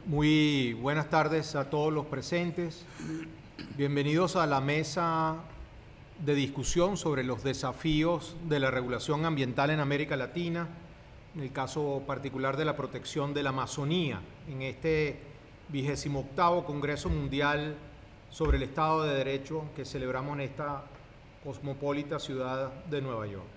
Muy buenas tardes a todos los presentes. Bienvenidos a la mesa de discusión sobre los desafíos de la regulación ambiental en América Latina, en el caso particular de la protección de la Amazonía, en este 28º Congreso Mundial sobre el Estado de Derecho que celebramos en esta cosmopolita ciudad de Nueva York.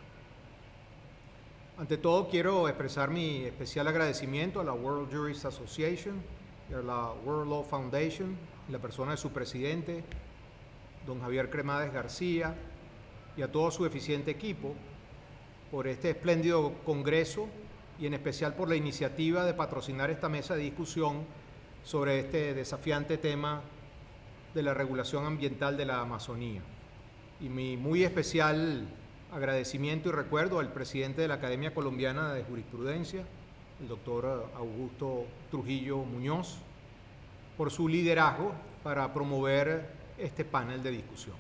Ante todo, quiero expresar mi especial agradecimiento a la World Jurist Association y a la World Law Foundation, en la persona de su presidente, don Javier Cremades García, y a todo su eficiente equipo, por este espléndido congreso y en especial por la iniciativa de patrocinar esta mesa de discusión sobre este desafiante tema de la regulación ambiental de la Amazonía. Y mi muy especial agradecimiento y recuerdo al presidente de la Academia Colombiana de Jurisprudencia, el doctor Augusto Trujillo Muñoz, por su liderazgo para promover este panel de discusión.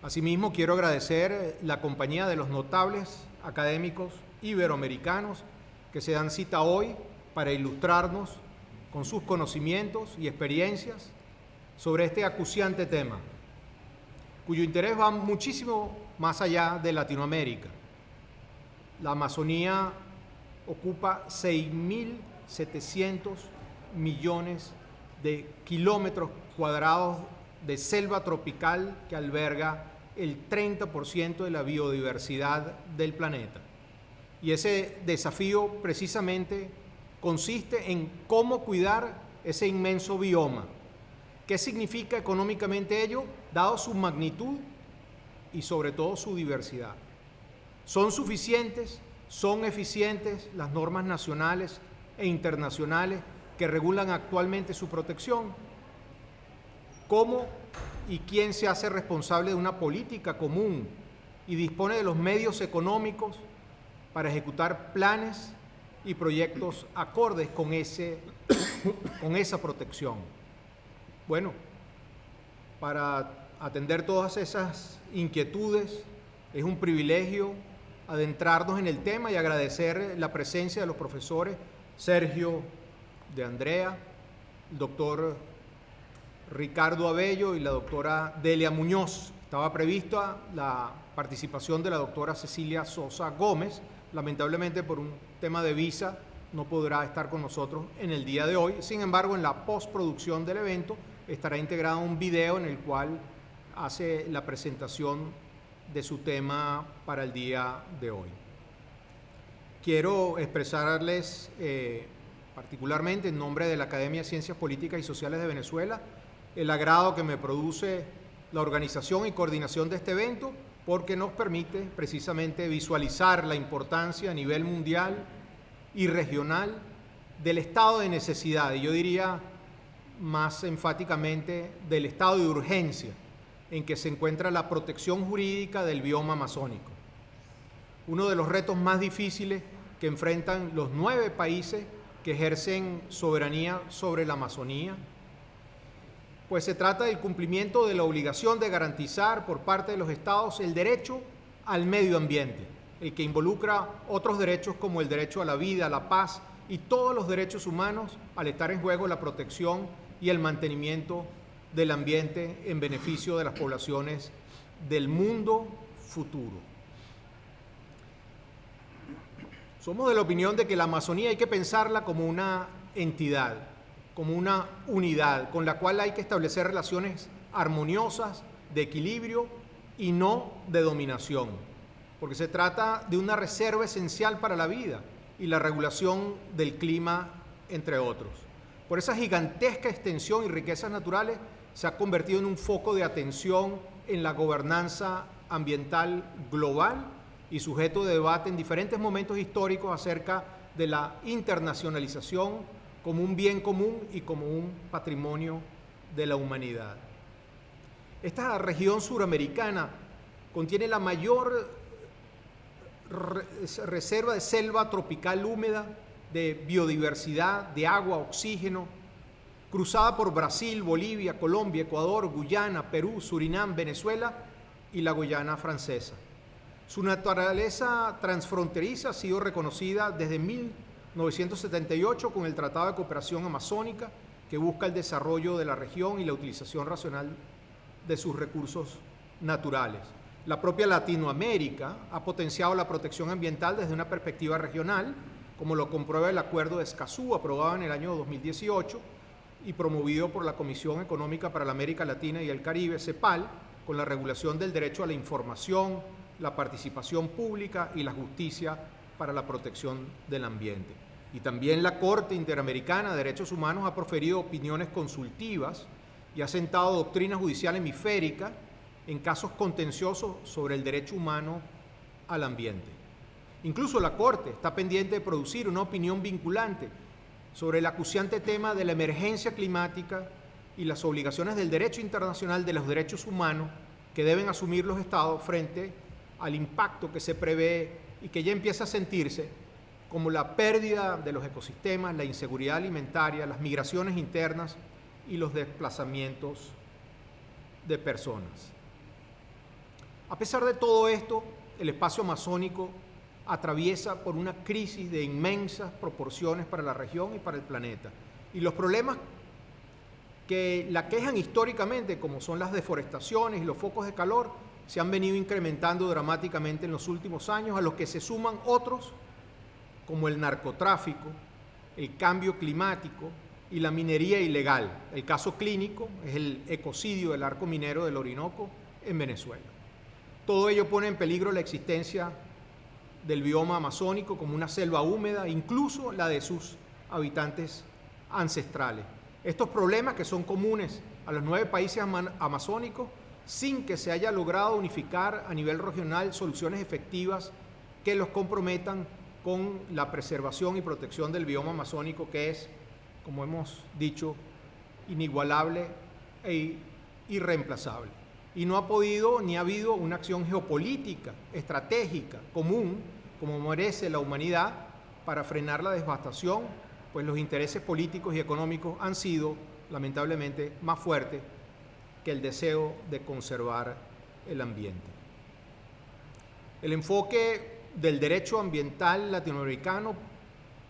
Asimismo, quiero agradecer la compañía de los notables académicos iberoamericanos que se dan cita hoy para ilustrarnos con sus conocimientos y experiencias sobre este acuciante tema, cuyo interés va muchísimo más allá de Latinoamérica. La Amazonía ocupa 6.700 millones de kilómetros cuadrados de selva tropical que alberga el 30% de la biodiversidad del planeta. Y ese desafío precisamente consiste en cómo cuidar ese inmenso bioma. ¿Qué significa económicamente ello, dado su magnitud y sobre todo su diversidad? ¿Son suficientes, son eficientes las normas nacionales e internacionales que regulan actualmente su protección? ¿Cómo y quién se hace responsable de una política común y dispone de los medios económicos para ejecutar planes y proyectos acordes con esa protección? Bueno, para atender todas esas inquietudes es un privilegio adentrarnos en el tema y agradecer la presencia de los profesores Sergio de Andrea, el doctor Ricardo Abello y la doctora Delia Muñoz. Estaba prevista la participación de la doctora Cecilia Sosa Gómez. Lamentablemente, por un tema de visa, no podrá estar con nosotros en el día de hoy. Sin embargo, en la postproducción del evento estará integrado un video en el cual hace la presentación de su tema para el día de hoy. Quiero expresarles particularmente en nombre de la Academia de Ciencias Políticas y Sociales de Venezuela el agrado que me produce la organización y coordinación de este evento, porque nos permite precisamente visualizar la importancia a nivel mundial y regional del estado de necesidad, y yo diría más enfáticamente del estado de urgencia en que se encuentra la protección jurídica del bioma amazónico. Uno de los retos más difíciles que enfrentan los 9 países que ejercen soberanía sobre la Amazonía, pues se trata del cumplimiento de la obligación de garantizar por parte de los estados el derecho al medio ambiente, el que involucra otros derechos como el derecho a la vida, a la paz y todos los derechos humanos, al estar en juego la protección y el mantenimiento del ambiente en beneficio de las poblaciones del mundo futuro. Somos de la opinión de que la Amazonía hay que pensarla como una entidad, como una unidad, con la cual hay que establecer relaciones armoniosas, de equilibrio y no de dominación, porque se trata de una reserva esencial para la vida y la regulación del clima, entre otros. Por esa gigantesca extensión y riquezas naturales, se ha convertido en un foco de atención en la gobernanza ambiental global y sujeto de debate en diferentes momentos históricos acerca de la internacionalización como un bien común y como un patrimonio de la humanidad. Esta región suramericana contiene la mayor reserva de selva tropical húmeda, de biodiversidad, de agua, oxígeno, cruzada por Brasil, Bolivia, Colombia, Ecuador, Guyana, Perú, Surinam, Venezuela y la Guyana francesa. Su naturaleza transfronteriza ha sido reconocida desde 1978 con el Tratado de Cooperación Amazónica, que busca el desarrollo de la región y la utilización racional de sus recursos naturales. La propia Latinoamérica ha potenciado la protección ambiental desde una perspectiva regional, como lo comprueba el Acuerdo de Escazú, aprobado en el año 2018 y promovido por la Comisión Económica para la América Latina y el Caribe, CEPAL, con la regulación del derecho a la información, la participación pública y la justicia para la protección del ambiente. Y también la Corte Interamericana de Derechos Humanos ha proferido opiniones consultivas y ha sentado doctrina judicial hemisférica en casos contenciosos sobre el derecho humano al ambiente. Incluso la Corte está pendiente de producir una opinión vinculante sobre el acuciante tema de la emergencia climática y las obligaciones del derecho internacional de los derechos humanos que deben asumir los estados frente al impacto que se prevé y que ya empieza a sentirse, como la pérdida de los ecosistemas, la inseguridad alimentaria, las migraciones internas y los desplazamientos de personas. A pesar de todo esto, el espacio amazónico atraviesa por una crisis de inmensas proporciones para la región y para el planeta. Y los problemas que la quejan históricamente, como son las deforestaciones y los focos de calor, se han venido incrementando dramáticamente en los últimos años, a los que se suman otros como el narcotráfico, el cambio climático y la minería ilegal. El caso clínico es el ecocidio del arco minero del Orinoco en Venezuela. Todo ello pone en peligro la existencia del bioma amazónico como una selva húmeda, incluso la de sus habitantes ancestrales. Estos problemas, que son comunes a los 9 países amazónicos, sin que se haya logrado unificar a nivel regional soluciones efectivas que los comprometan con la preservación y protección del bioma amazónico, que es, como hemos dicho, inigualable e irreemplazable. Y no ha podido ni ha habido una acción geopolítica, estratégica, común, como merece la humanidad, para frenar la devastación, pues los intereses políticos y económicos han sido, lamentablemente, más fuertes que el deseo de conservar el ambiente. El enfoque del derecho ambiental latinoamericano,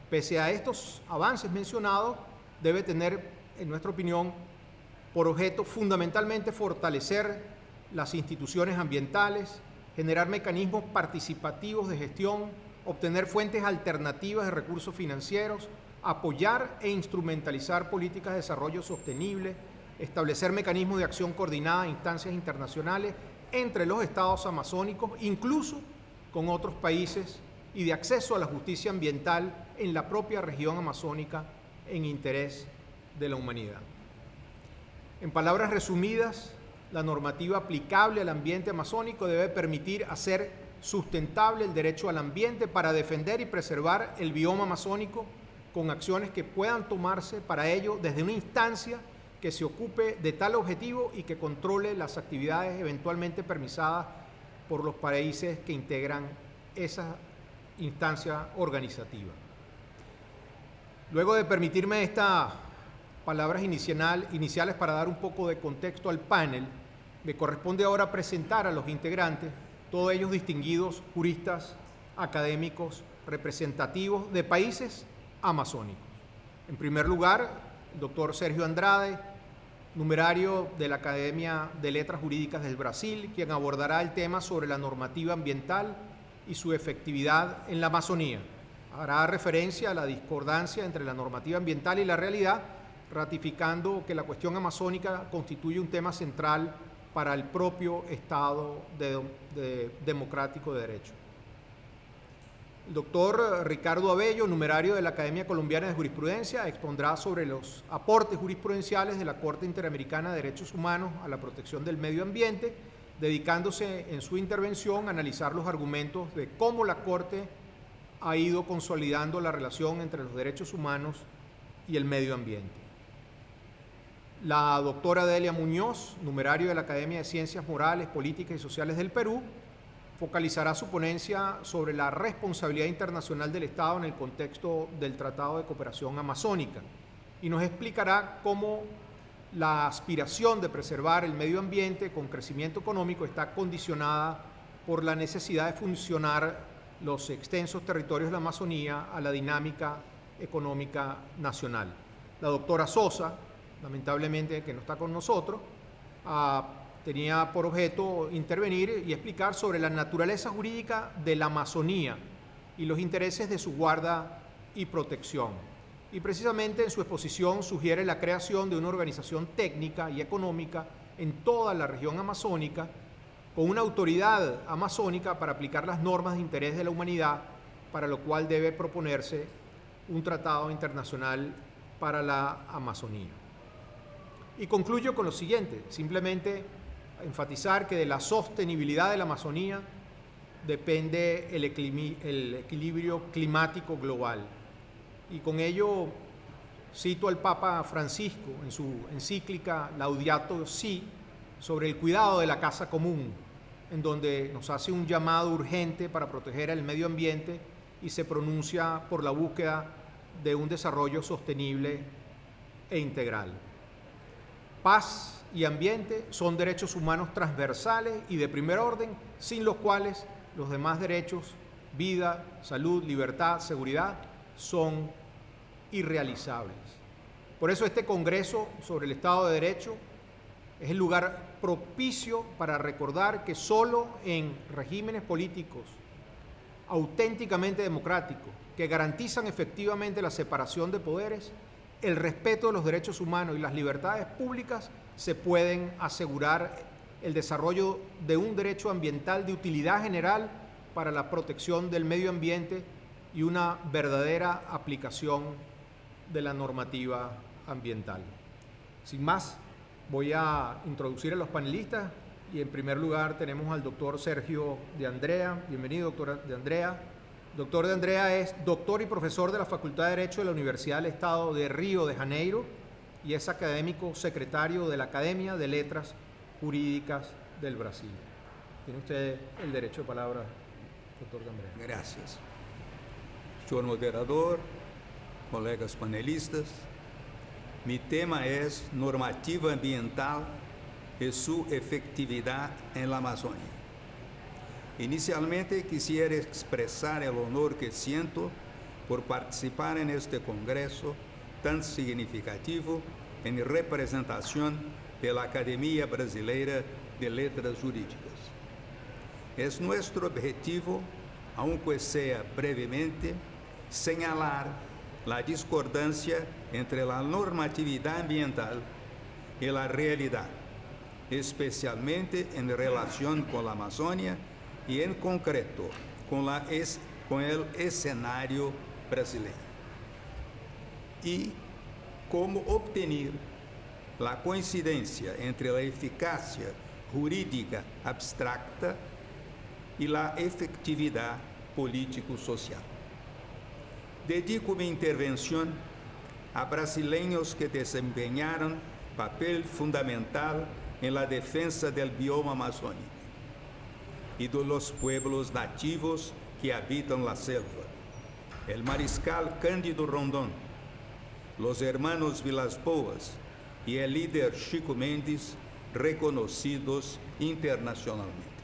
pese a estos avances mencionados, debe tener, en nuestra opinión, por objeto fundamentalmente fortalecer las instituciones ambientales, generar mecanismos participativos de gestión, obtener fuentes alternativas de recursos financieros, apoyar e instrumentalizar políticas de desarrollo sostenible, establecer mecanismos de acción coordinada en instancias internacionales entre los estados amazónicos, incluso con otros países, y de acceso a la justicia ambiental en la propia región amazónica en interés de la humanidad. En palabras resumidas, la normativa aplicable al ambiente amazónico debe permitir hacer sustentable el derecho al ambiente para defender y preservar el bioma amazónico con acciones que puedan tomarse para ello desde una instancia que se ocupe de tal objetivo y que controle las actividades eventualmente permisadas por los países que integran esa instancia organizativa. Luego de permitirme estas palabras iniciales para dar un poco de contexto al panel, me corresponde ahora presentar a los integrantes, todos ellos distinguidos juristas, académicos, representativos de países amazónicos. En primer lugar, el doctor Sergio Andrade, numerario de la Academia de Letras Jurídicas del Brasil, quien abordará el tema sobre la normativa ambiental y su efectividad en la Amazonía. Hará referencia a la discordancia entre la normativa ambiental y la realidad, ratificando que la cuestión amazónica constituye un tema central para el propio Estado democrático de derecho. El doctor Ricardo Abello, numerario de la Academia Colombiana de Jurisprudencia, expondrá sobre los aportes jurisprudenciales de la Corte Interamericana de Derechos Humanos a la protección del medio ambiente, dedicándose en su intervención a analizar los argumentos de cómo la Corte ha ido consolidando la relación entre los derechos humanos y el medio ambiente. La doctora Delia Muñoz, numerario de la Academia de Ciencias Morales, Políticas y Sociales del Perú, focalizará su ponencia sobre la responsabilidad internacional del Estado en el contexto del Tratado de Cooperación Amazónica y nos explicará cómo la aspiración de preservar el medio ambiente con crecimiento económico está condicionada por la necesidad de funcionar los extensos territorios de la Amazonía a la dinámica económica nacional. La doctora Sosa, lamentablemente que no está con nosotros, tenía por objeto intervenir y explicar sobre la naturaleza jurídica de la Amazonía y los intereses de su guarda y protección. Y precisamente en su exposición sugiere la creación de una organización técnica y económica en toda la región amazónica, con una autoridad amazónica para aplicar las normas de interés de la humanidad, para lo cual debe proponerse un tratado internacional para la Amazonía. Y concluyo con lo siguiente, simplemente enfatizar que de la sostenibilidad de la Amazonía depende el equilibrio climático global. Y con ello cito al Papa Francisco en su encíclica Laudato Si sobre el cuidado de la casa común, en donde nos hace un llamado urgente para proteger el medio ambiente y se pronuncia por la búsqueda de un desarrollo sostenible e integral. Paz y ambiente son derechos humanos transversales y de primer orden, sin los cuales los demás derechos, vida, salud, libertad, seguridad, son irrealizables. Por eso este Congreso sobre el Estado de Derecho es el lugar propicio para recordar que solo en regímenes políticos auténticamente democráticos, que garantizan efectivamente la separación de poderes, el respeto de los derechos humanos y las libertades públicas, se pueden asegurar el desarrollo de un derecho ambiental de utilidad general para la protección del medio ambiente y una verdadera aplicación de la normativa ambiental. Sin más, voy a introducir a los panelistas y en primer lugar tenemos al doctor Sergio de Andrea. Bienvenido, doctor de Andrea. Doctor de Andrea es doctor y profesor de la Facultad de Derecho de la Universidad del Estado de Río de Janeiro y es académico secretario de la Academia de Letras Jurídicas del Brasil. Tiene usted el derecho de palabra, doctor de Andrea. Gracias. Senhor moderador, colegas panelistas, mi tema es normativa ambiental y su efectividad en la Amazonia. Inicialmente quisiera expresar el honor que siento por participar en este congreso tan significativo en representación de la Academia Brasileira de Letras Jurídicas. Es nuestro objetivo, aunque sea brevemente, señalar la discordancia entre la normatividad ambiental y la realidad, especialmente en relación con la Amazonia y en concreto con el escenario brasileño. Y cómo obtener la coincidencia entre la eficacia jurídica abstracta y la efectividad político-social. Dedico mi intervención a brasileños que desempeñaron papel fundamental en la defensa del bioma amazónico y de los pueblos nativos que habitan la selva. El mariscal Cândido Rondon, los hermanos Vilas Boas y el líder Chico Mendes, reconocidos internacionalmente.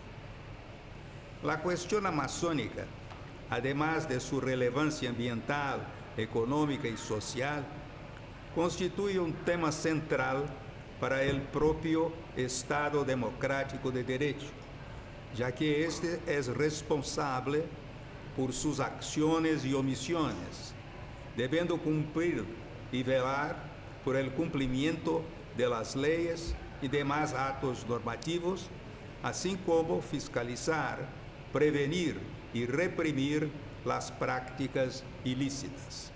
La cuestión amazónica, además de su relevancia ambiental, económica y social, constituye un tema central para el propio Estado democrático de derecho, ya que este es responsable por sus acciones y omisiones, debiendo cumplir y velar por el cumplimiento de las leyes y demás actos normativos, así como fiscalizar, prevenir y reprimir las prácticas ilícitas.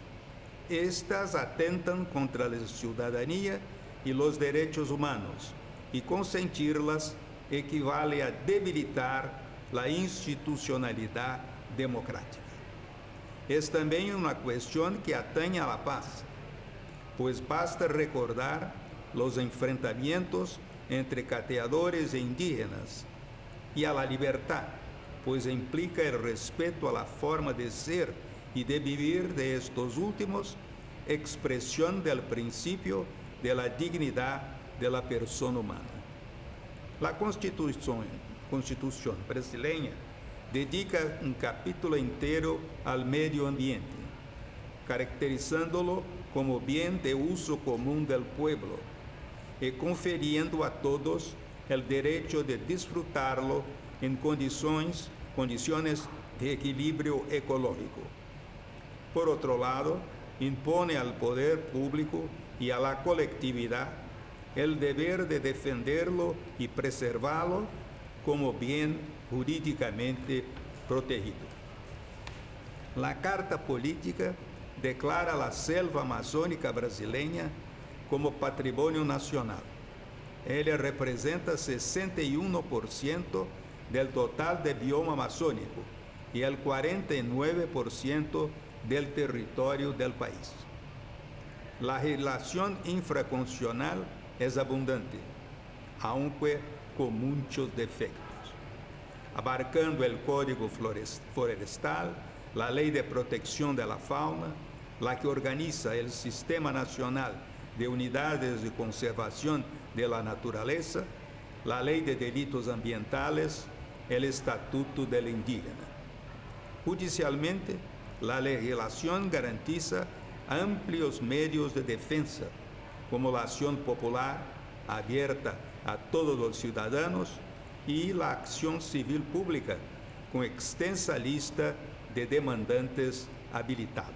Estas atentan contra la ciudadanía y los derechos humanos, y consentirlas equivale a debilitar la institucionalidad democrática. Es también una cuestión que atañe a la paz, pues basta recordar los enfrentamientos entre cateadores e indígenas, y a la libertad, pues implica el respeto a la forma de ser y de vivir de estos últimos, expresión del principio de la dignidad de la persona humana. La Constitución brasileña dedica un capítulo entero al medio ambiente, caracterizándolo como bien de uso común del pueblo y confiriendo a todos el derecho de disfrutarlo en condiciones de equilibrio ecológico. Por otro lado, impone al poder público y a la colectividad el deber de defenderlo y preservarlo como bien jurídicamente protegido. La Carta Política declara la selva amazônica brasileña como patrimonio nacional. Ella representa 61% del total de bioma amazónico y el 49% del territorio del país. La legislación infraconstitucional es abundante, aunque con muchos defectos, abarcando el Código Florestal, la Ley de Protección de la Fauna, la que organiza el Sistema Nacional de Unidades de Conservación de la Naturaleza, la Ley de Delitos Ambientales, el Estatuto del Indígena. Judicialmente, la legislación garantiza amplios medios de defensa, como la acción popular abierta a todos los ciudadanos y la acción civil pública, con extensa lista de demandantes habilitados.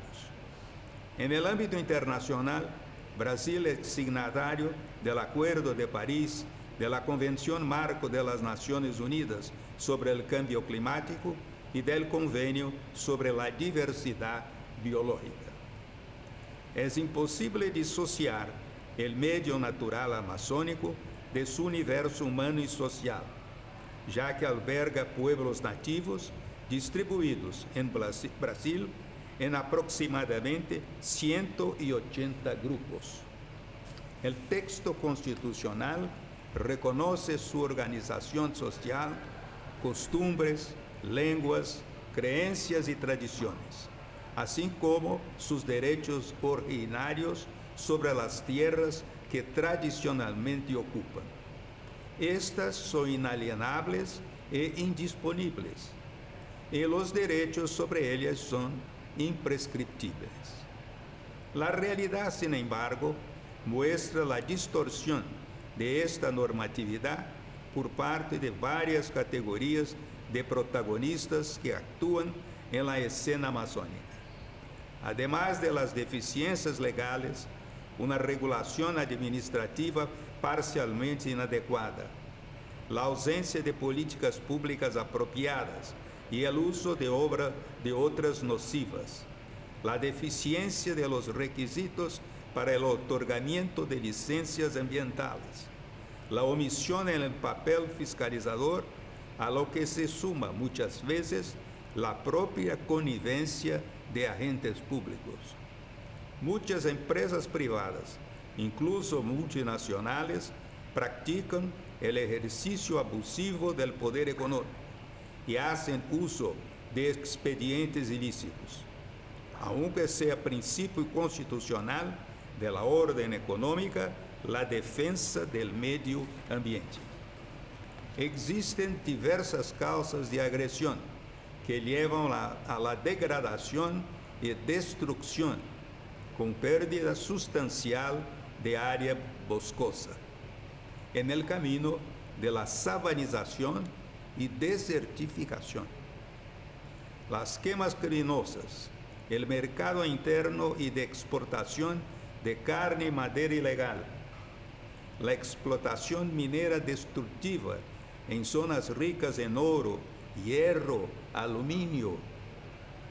En el ámbito internacional, Brasil es signatario del Acuerdo de París, de la Convención Marco de las Naciones Unidas sobre el Cambio Climático y del Convenio sobre la Diversidad Biológica. Es imposible disociar el medio natural amazónico de su universo humano y social, ya que alberga pueblos nativos distribuidos en Brasil en aproximadamente 180 grupos. El texto constitucional reconoce su organización social, costumbres, lenguas, creencias y tradiciones, así como sus derechos originarios sobre las tierras que tradicionalmente ocupan. Estas son inalienables e indisponibles, y los derechos sobre ellas son imprescriptibles. La realidad, sin embargo, muestra la distorsión de esta normatividad por parte de varias categorías de protagonistas que actúan en la escena amazónica. Además de las deficiencias legales, una regulación administrativa parcialmente inadecuada, la ausencia de políticas públicas apropiadas y el uso de otras nocivas, la deficiencia de los requisitos para el otorgamiento de licencias ambientales, la omisión en el papel fiscalizador, a lo que se suma muchas veces la propia connivencia de agentes públicos. Muchas empresas privadas, incluso multinacionales, practican el ejercicio abusivo del poder económico y hacen uso de expedientes ilícitos, aunque sea principio constitucional de la orden económica la defensa del medio ambiente. Existen diversas causas de agresión que llevan a la degradación y destrucción con pérdida sustancial de área boscosa, en el camino de la sabanización y desertificación. Las quemas criminosas, el mercado interno y de exportación de carne y madera ilegal, la explotación minera destructiva en zonas ricas en oro, hierro, aluminio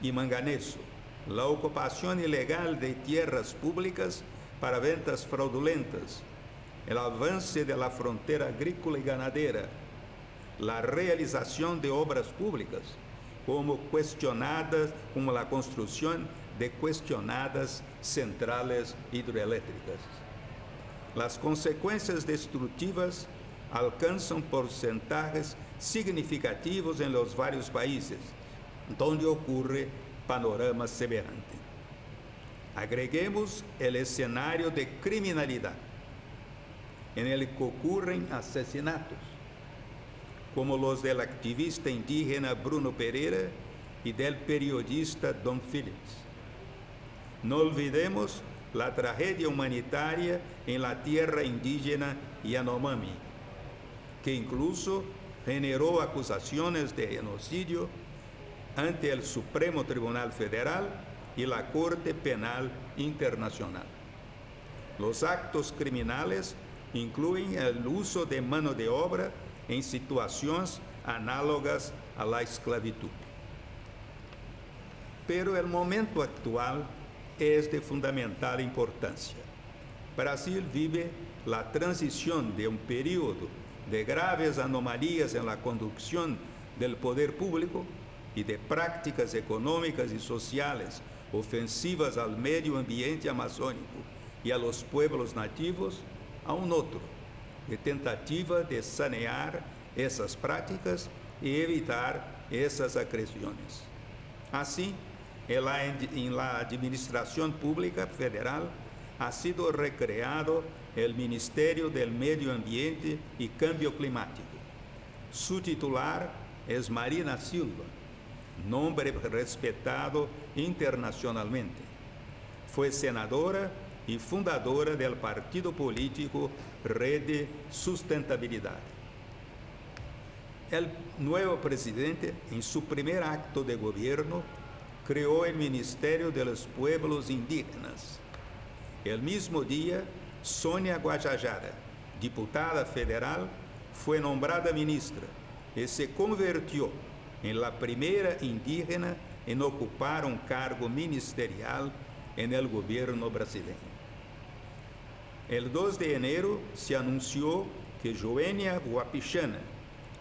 y manganeso, la ocupación ilegal de tierras públicas para ventas fraudulentas, el avance de la frontera agrícola y ganadera, la realización de obras públicas como la construcción de cuestionadas centrales hidroeléctricas. Las consecuencias destructivas alcanzan porcentajes significativos en los varios países donde ocurre panorama semejante. Agreguemos el escenario de criminalidad en el que ocurren asesinatos, como los del activista indígena Bruno Pereira y del periodista Don Phillips. No olvidemos la tragedia humanitaria en la tierra indígena Yanomami, que incluso generó acusaciones de genocidio ante el Supremo Tribunal Federal y la Corte Penal Internacional. Los actos criminales incluyen el uso de mano de obra en situaciones análogas a la esclavitud. Pero el momento actual es de fundamental importancia. Brasil vive la transición de un periodo de graves anomalías en la conducción del poder público y de prácticas económicas y sociales ofensivas al medio ambiente amazónico y a los pueblos nativos, a un otro, de tentativa de sanear esas prácticas y evitar esas agresiones. Así, en la Administración Pública Federal ha sido recreado el Ministerio del Medio Ambiente y Cambio Climático. Su titular es Marina Silva, nombre respetado internacionalmente. Fue senadora y fundadora del partido político Rede Sustentabilidad. El nuevo presidente, en su primer acto de gobierno, creó el Ministerio de los Pueblos Indígenas. El mismo día, Sônia Guajajara, diputada federal, fue nombrada ministra y se convirtió en la primera indígena en ocupar un cargo ministerial en el gobierno brasileño. El 2 de enero se anunció que Joênia Wapichana,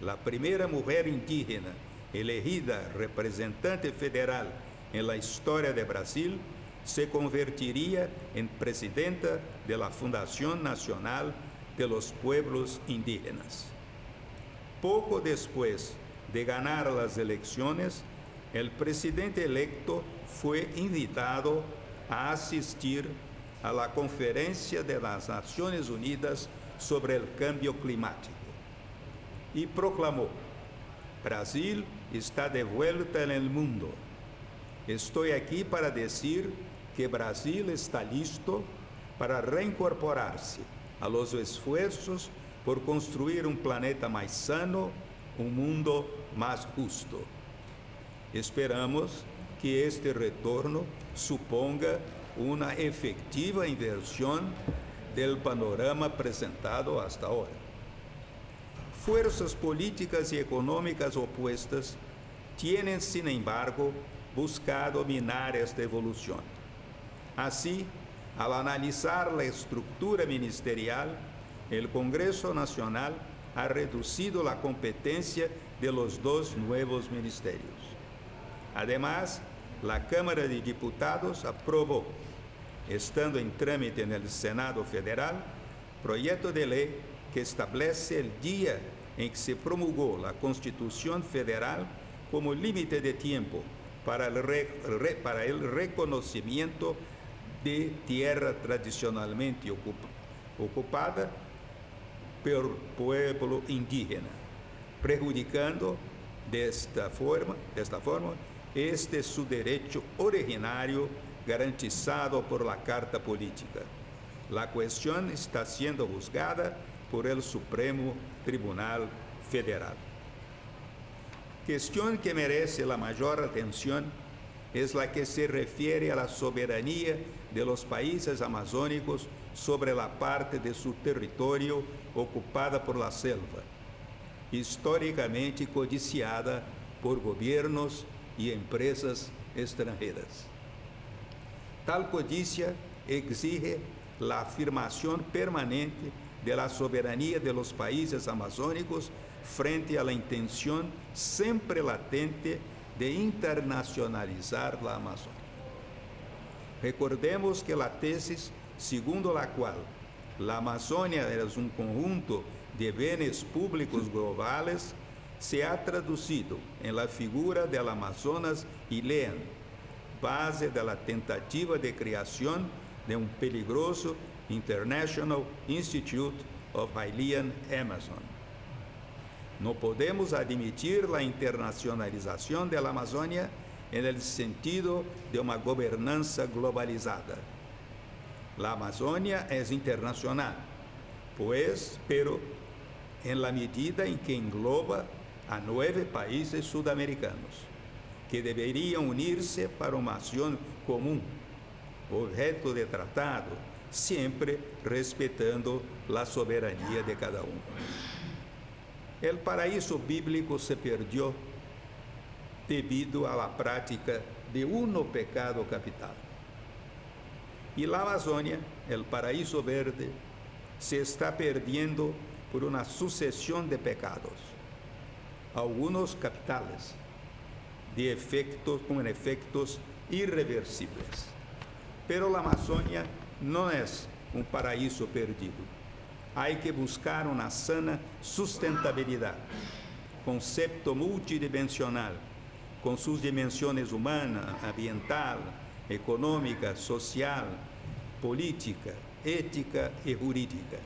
la primera mujer indígena elegida representante federal en la historia de Brasil, se convertiría en presidenta de la Fundación Nacional de los Pueblos Indígenas. Poco después de ganar las elecciones, el presidente electo fue invitado a asistir a la Conferencia de las Naciones Unidas sobre el Cambio Climático y proclamó: Brasil está de vuelta en el mundo. Estoy aquí para decir que Brasil está listo para reincorporarse a los esfuerzos por construir un planeta más sano, un mundo más justo. Esperamos que este retorno suponga una efectiva inversión del panorama presentado hasta ahora. Fuerzas políticas y económicas opuestas tienen, sin embargo, buscado minar esta evolución. Así, al analizar la estructura ministerial, el Congreso Nacional ha reducido la competencia de los dos nuevos ministerios. Además, la Cámara de Diputados aprobó, estando en trámite en el Senado Federal, proyecto de ley que establece el día en que se promulgó la Constitución Federal como límite de tiempo para el reconocimiento de tierra tradicionalmente ocupada por pueblo indígena, perjudicando de esta forma este su derecho originario garantizado por la Carta Política. La cuestión está siendo juzgada por el Supremo Tribunal Federal. Cuestión que merece la mayor atención es la que se refiere a la soberanía de los países amazónicos sobre la parte de su territorio ocupada por la selva, históricamente codiciada por gobiernos y empresas extranjeras. Tal codicia exige la afirmación permanente de la soberanía de los países amazónicos frente a la intención siempre latente de internacionalizar la Amazonia. Recordemos que la tesis segundo la cual la Amazonia es un conjunto de bienes públicos globales se ha traducido en la figura del Amazonas ILEAN, base de la tentativa de creación de un peligroso International Institute of Hylian Amazon. No podemos admitir la internacionalización de la Amazonia en el sentido de una gobernanza globalizada. La Amazonia es internacional, pero en la medida en que engloba a 9 países sudamericanos, que deberían unirse para una acción común, objeto de tratado, siempre respetando la soberanía de cada uno. El paraíso bíblico se perdió debido a la práctica de un pecado capital. Y la Amazonia, el paraíso verde, se está perdiendo por una sucesión de pecados, algunos capitales, con efectos irreversibles. Pero la Amazonia no es un paraíso perdido. Hay que buscar una sana sustentabilidad, concepto multidimensional, con sus dimensiones humana, ambiental, económica, social, política, ética y jurídica.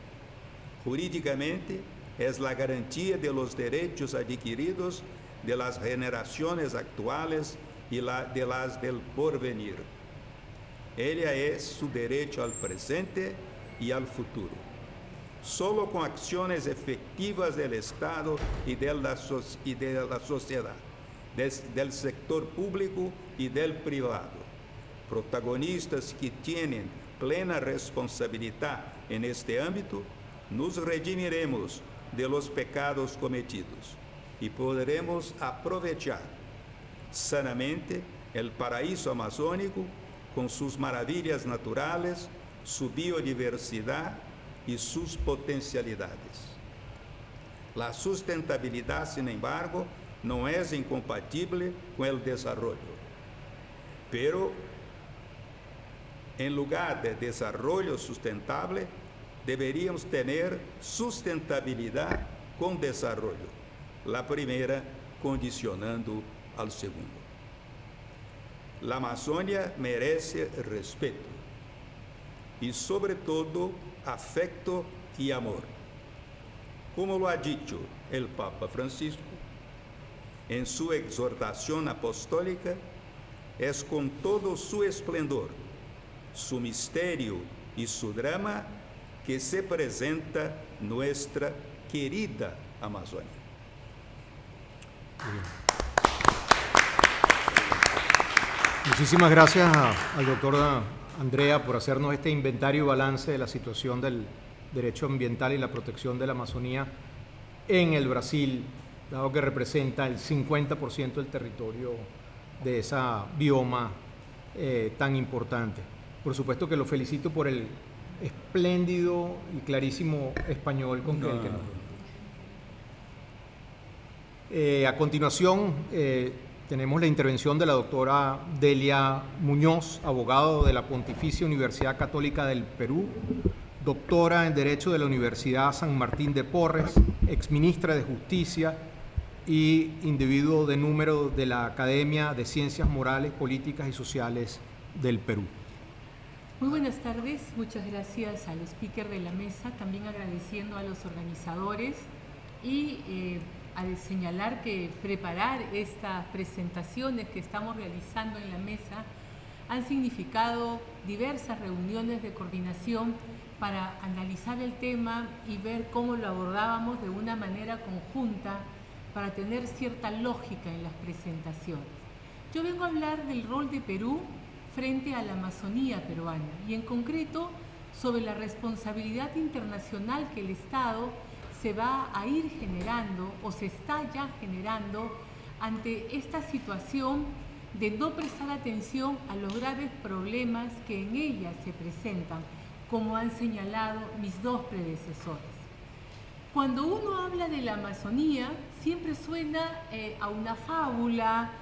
Jurídicamente, es la garantía de los derechos adquiridos de las generaciones actuales y de las del porvenir. Ella es su derecho al presente y al futuro. Solo con acciones efectivas del Estado y de la sociedad, del sector público y del privado, protagonistas que tienen plena responsabilidad en este ámbito, nos redimiremos de los pecados cometidos y podremos aprovechar sanamente el paraíso amazónico con sus maravillas naturales, su biodiversidad y sus potencialidades. La sustentabilidad, sin embargo, no es incompatible con el desarrollo, pero en lugar de desarrollo sustentable, deberíamos tener sustentabilidad con desarrollo, la primera condicionando al segundo. La Amazonia merece respeto y sobre todo afecto y amor. Como lo ha dicho el Papa Francisco en su exhortación apostólica, es con todo su esplendor, su misterio y su drama que se presenta nuestra querida Amazonia. Muchísimas gracias al doctor Andrea por hacernos este inventario y balance de la situación del derecho ambiental y la protección de la Amazonía en el Brasil, dado que representa el 50% del territorio de esa bioma tan importante. Por supuesto que lo felicito por el espléndido y clarísimo español con que él quedó. A continuación, tenemos la intervención de la doctora Delia Muñoz, abogado de la Pontificia Universidad Católica del Perú, doctora en Derecho de la Universidad San Martín de Porres, exministra de Justicia y individuo de número de la Academia de Ciencias Morales, Políticas y Sociales del Perú. Muy buenas tardes, muchas gracias al speaker de la mesa, también agradeciendo a los organizadores y al señalar que preparar estas presentaciones que estamos realizando en la mesa han significado diversas reuniones de coordinación para analizar el tema y ver cómo lo abordábamos de una manera conjunta para tener cierta lógica en las presentaciones. Yo vengo a hablar del rol de Perú frente a la Amazonía peruana y en concreto sobre la responsabilidad internacional que el Estado se va a ir generando o se está ya generando ante esta situación de no prestar atención a los graves problemas que en ella se presentan, como han señalado mis dos predecesores. Cuando uno habla de la Amazonía, siempre suena a una fábula,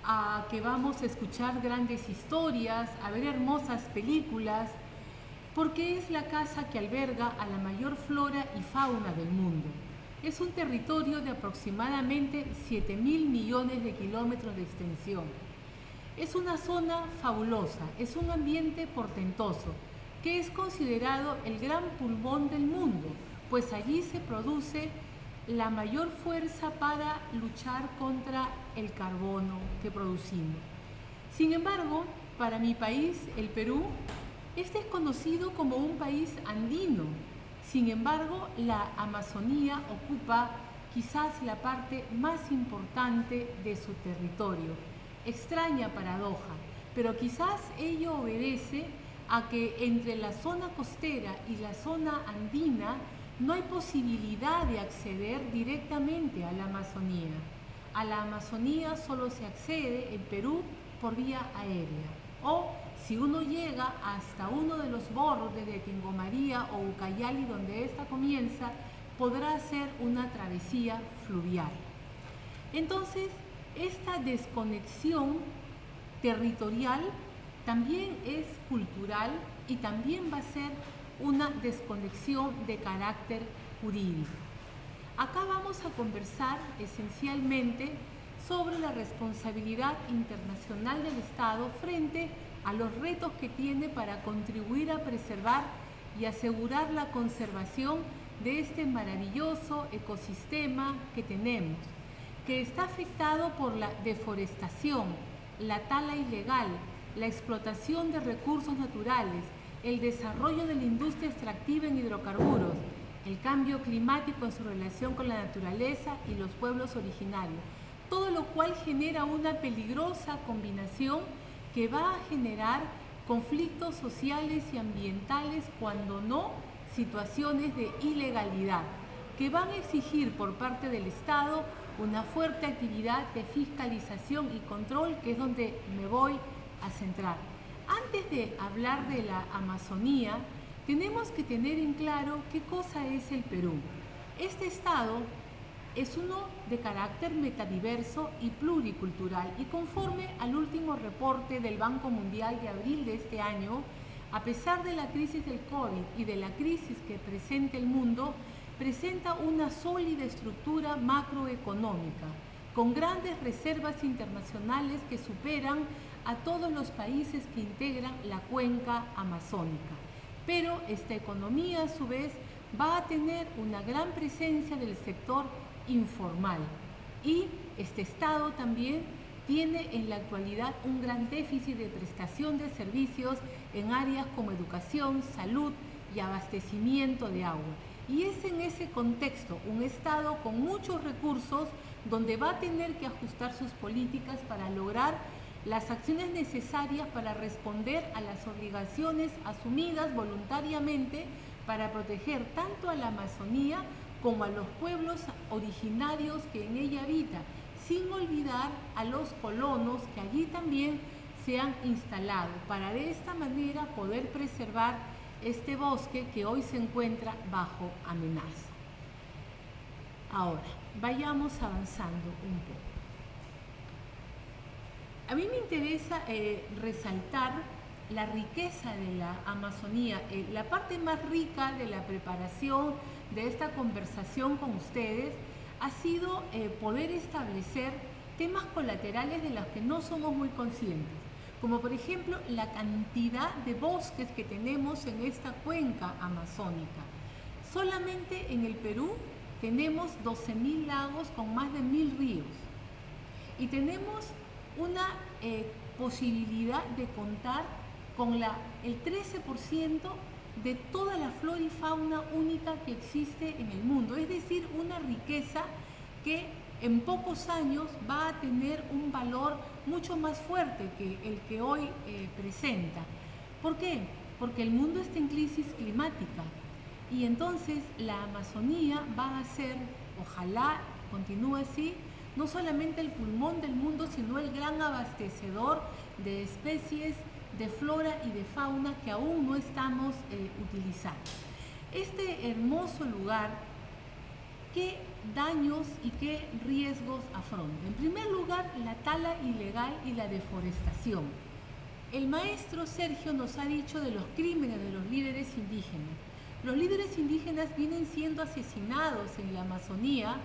a que vamos a escuchar grandes historias, a ver hermosas películas, porque es la casa que alberga a la mayor flora y fauna del mundo. Es un territorio de aproximadamente 7.000 millones de kilómetros de extensión. Es una zona fabulosa, es un ambiente portentoso, que es considerado el gran pulmón del mundo, pues allí se produce la mayor fuerza para luchar contra el carbono que producimos. Sin embargo, para mi país, el Perú, este es conocido como un país andino. Sin embargo, la Amazonía ocupa quizás la parte más importante de su territorio. Extraña paradoja, pero quizás ello obedece a que entre la zona costera y la zona andina no hay posibilidad de acceder directamente a la Amazonía. A la Amazonía solo se accede en Perú por vía aérea, o si uno llega hasta uno de los bordes de Tingomaría o Ucayali, donde esta comienza, podrá hacer una travesía fluvial. Entonces, esta desconexión territorial también es cultural y también va a ser una desconexión de carácter jurídico. Acá vamos a conversar esencialmente sobre la responsabilidad internacional del Estado frente a los retos que tiene para contribuir a preservar y asegurar la conservación de este maravilloso ecosistema que tenemos, que está afectado por la deforestación, la tala ilegal, la explotación de recursos naturales, el desarrollo de la industria extractiva en hidrocarburos, el cambio climático en su relación con la naturaleza y los pueblos originarios, todo lo cual genera una peligrosa combinación que va a generar conflictos sociales y ambientales, cuando no situaciones de ilegalidad, que van a exigir por parte del Estado una fuerte actividad de fiscalización y control, que es donde me voy a centrar. Antes de hablar de la Amazonía, tenemos que tener en claro qué cosa es el Perú. Este Estado es uno de carácter metadiverso y pluricultural, y conforme al último reporte del Banco Mundial de abril de este año, a pesar de la crisis del COVID y de la crisis que presenta el mundo, presenta una sólida estructura macroeconómica, con grandes reservas internacionales que superan a todos los países que integran la cuenca amazónica. Pero esta economía, a su vez, va a tener una gran presencia del sector informal, y este Estado también tiene en la actualidad un gran déficit de prestación de servicios en áreas como educación, salud y abastecimiento de agua. Y es en ese contexto un Estado con muchos recursos donde va a tener que ajustar sus políticas para lograr las acciones necesarias para responder a las obligaciones asumidas voluntariamente para proteger tanto a la Amazonía como a los pueblos originarios que en ella habitan, sin olvidar a los colonos que allí también se han instalado, para de esta manera poder preservar este bosque que hoy se encuentra bajo amenaza. Ahora, vayamos avanzando un poco. A mí me interesa resaltar la riqueza de la Amazonía. La parte más rica de la preparación de esta conversación con ustedes ha sido poder establecer temas colaterales de los que no somos muy conscientes, como por ejemplo la cantidad de bosques que tenemos en esta cuenca amazónica. Solamente en el Perú tenemos 12.000 lagos con más de 1.000 ríos, y tenemos una posibilidad de contar con el 13% de toda la flora y fauna única que existe en el mundo, es decir, una riqueza que en pocos años va a tener un valor mucho más fuerte que el que hoy presenta. ¿Por qué? Porque el mundo está en crisis climática, y entonces la Amazonía va a ser, ojalá continúe así, no solamente el pulmón del mundo, sino el gran abastecedor de especies de flora y de fauna que aún no estamos utilizando. Este hermoso lugar, ¿qué daños y qué riesgos afronta? En primer lugar, la tala ilegal y la deforestación. El maestro Sergio nos ha dicho de los crímenes de los líderes indígenas. Los líderes indígenas vienen siendo asesinados en la Amazonía,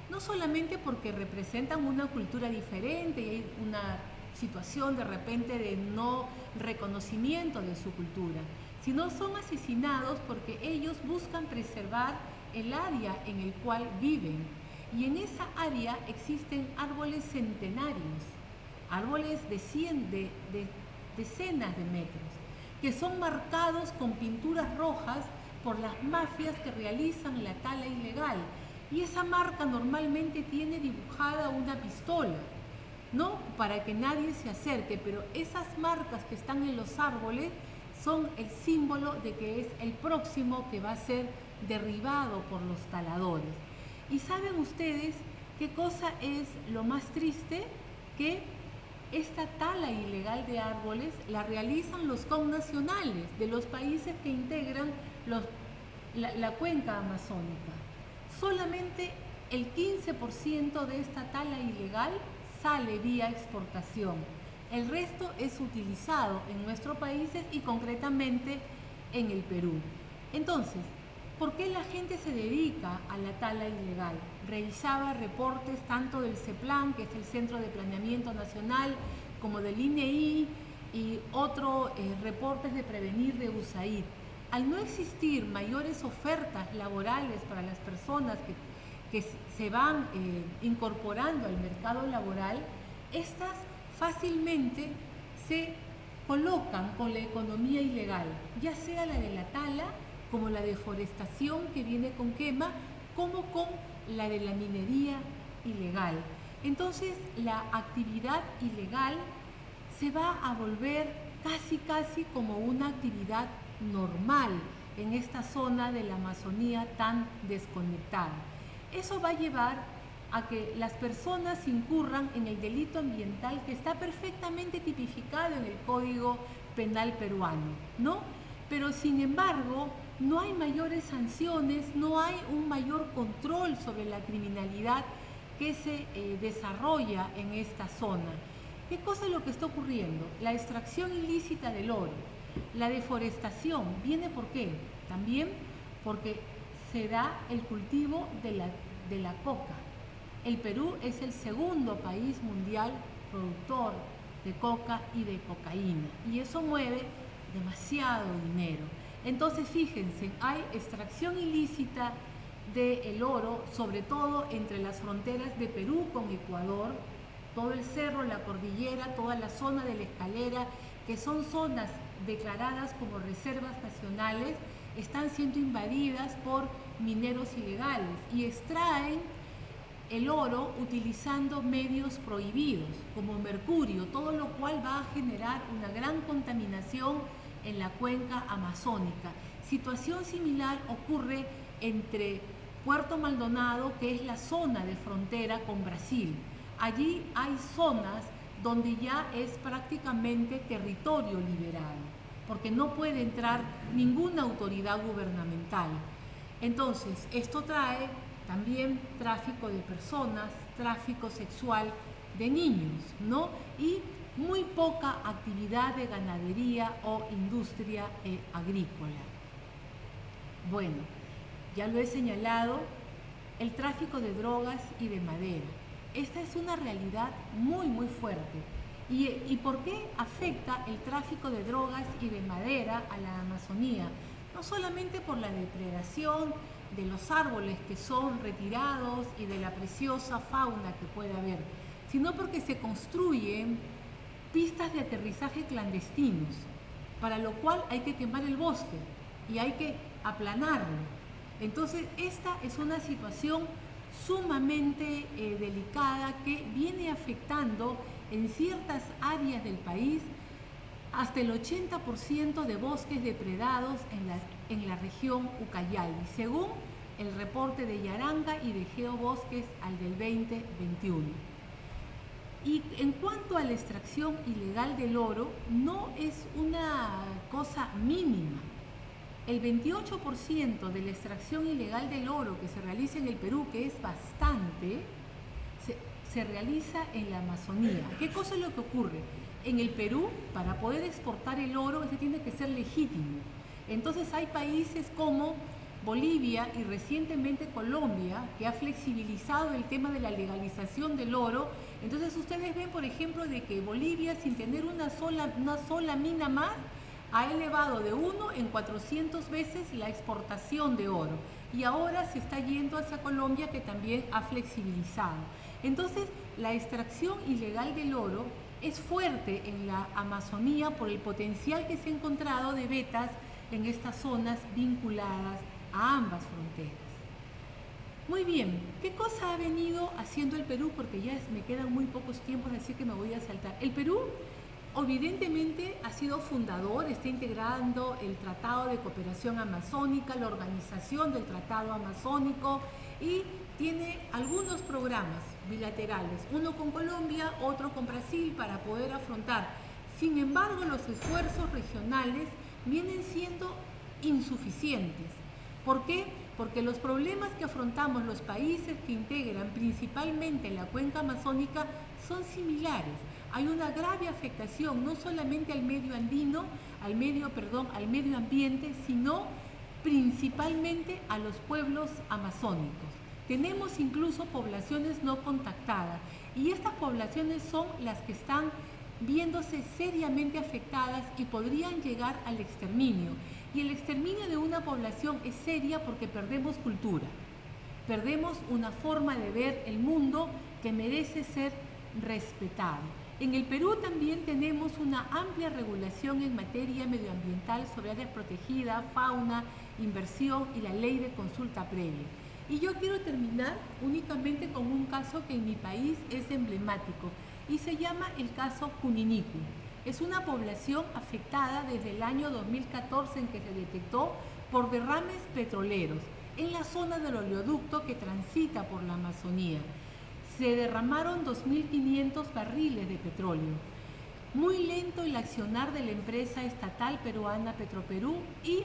no solamente porque representan una cultura diferente y hay una situación de repente de no reconocimiento de su cultura, sino son asesinados porque ellos buscan preservar el área en el cual viven, y en esa área existen árboles centenarios, árboles de decenas de metros, que son marcados con pinturas rojas por las mafias que realizan la tala ilegal. Y esa marca normalmente tiene dibujada una pistola, ¿no? Para que nadie se acerque, pero esas marcas que están en los árboles son el símbolo de que es el próximo que va a ser derribado por los taladores. ¿Y saben ustedes qué cosa es lo más triste? Que esta tala ilegal de árboles la realizan los connacionales de los países que integran la cuenca amazónica. Solamente el 15% de esta tala ilegal sale vía exportación. El resto es utilizado en nuestros países y concretamente en el Perú. Entonces, ¿por qué la gente se dedica a la tala ilegal? Revisaba reportes tanto del CEPLAN, que es el Centro de Planeamiento Nacional, como del INEI y otros reportes de Prevenir de USAID. Al no existir mayores ofertas laborales para las personas que se van incorporando al mercado laboral, estas fácilmente se colocan con la economía ilegal, ya sea la de la tala, como la deforestación que viene con quema, como con la de la minería ilegal. Entonces, la actividad ilegal se va a volver casi como una actividad normal en esta zona de la Amazonía tan desconectada. Eso va a llevar a que las personas incurran en el delito ambiental que está perfectamente tipificado en el Código Penal peruano, ¿no? Pero sin embargo, no hay mayores sanciones, no hay un mayor control sobre la criminalidad que se desarrolla en esta zona. ¿Qué cosa es lo que está ocurriendo? La extracción ilícita del oro, la deforestación, ¿viene por qué? También porque se da el cultivo de la coca. El Perú es el segundo país mundial productor de coca y de cocaína, y eso mueve demasiado dinero. Entonces, fíjense, hay extracción ilícita del oro, sobre todo entre las fronteras de Perú con Ecuador, todo el cerro, la cordillera, toda la zona de la Escalera, que son zonas declaradas como reservas nacionales, están siendo invadidas por mineros ilegales y extraen el oro utilizando medios prohibidos, como mercurio, todo lo cual va a generar una gran contaminación en la cuenca amazónica. Situación similar ocurre entre Puerto Maldonado, que es la zona de frontera con Brasil. Allí hay zonas donde ya es prácticamente territorio liberado, porque no puede entrar ninguna autoridad gubernamental. Entonces, esto trae también tráfico de personas, tráfico sexual de niños, ¿no? Y muy poca actividad de ganadería o industria agrícola. Bueno, ya lo he señalado, el tráfico de drogas y de madera. Esta es una realidad muy fuerte. ¿Y por qué afecta el tráfico de drogas y de madera a la Amazonía? No solamente por la depredación de los árboles que son retirados y de la preciosa fauna que puede haber, sino porque se construyen pistas de aterrizaje clandestinos, para lo cual hay que quemar el bosque y hay que aplanarlo. Entonces, esta es una situación sumamente delicada que viene afectando en ciertas áreas del país hasta el 80% de bosques depredados en la región Ucayali, según el reporte de Yaranga y de Geobosques al del 2021. Y en cuanto a la extracción ilegal del oro, no es una cosa mínima. El 28% de la extracción ilegal del oro que se realiza en el Perú, que es bastante, se realiza en la Amazonía. ¿Qué cosa es lo que ocurre? En el Perú, para poder exportar el oro, ese tiene que ser legítimo. Entonces hay países como Bolivia y recientemente Colombia, que ha flexibilizado el tema de la legalización del oro. Entonces ustedes ven, por ejemplo, de que Bolivia, sin tener una sola mina más, ha elevado de 1 en 400 veces la exportación de oro. Y ahora se está yendo hacia Colombia, que también ha flexibilizado. Entonces, la extracción ilegal del oro es fuerte en la Amazonía por el potencial que se ha encontrado de vetas en estas zonas vinculadas a ambas fronteras. Muy bien, ¿qué cosa ha venido haciendo el Perú? Porque ya me quedan muy pocos tiempos, así que me voy a saltar. El Perú evidentemente ha sido fundador, está integrando el Tratado de Cooperación Amazónica, la organización del Tratado Amazónico, y tiene algunos programas bilaterales, uno con Colombia, otro con Brasil, para poder afrontar. Sin embargo, los esfuerzos regionales vienen siendo insuficientes. ¿Por qué? Porque los problemas que afrontamos los países que integran principalmente la cuenca amazónica son similares. Hay una grave afectación no solamente al medio andino, al medio ambiente, sino principalmente a los pueblos amazónicos. Tenemos incluso poblaciones no contactadas, y estas poblaciones son las que están viéndose seriamente afectadas y podrían llegar al exterminio. Y el exterminio de una población es seria porque perdemos cultura, perdemos una forma de ver el mundo que merece ser respetado. En el Perú también tenemos una amplia regulación en materia medioambiental sobre áreas protegidas, fauna, inversión y la ley de consulta previa. Y yo quiero terminar únicamente con un caso que en mi país es emblemático y se llama el caso Kuninicu. Es una población afectada desde el año 2014 en que se detectó por derrames petroleros en la zona del oleoducto que transita por la Amazonía. Se derramaron 2.500 barriles de petróleo. Muy lento el accionar de la empresa estatal peruana Petroperú y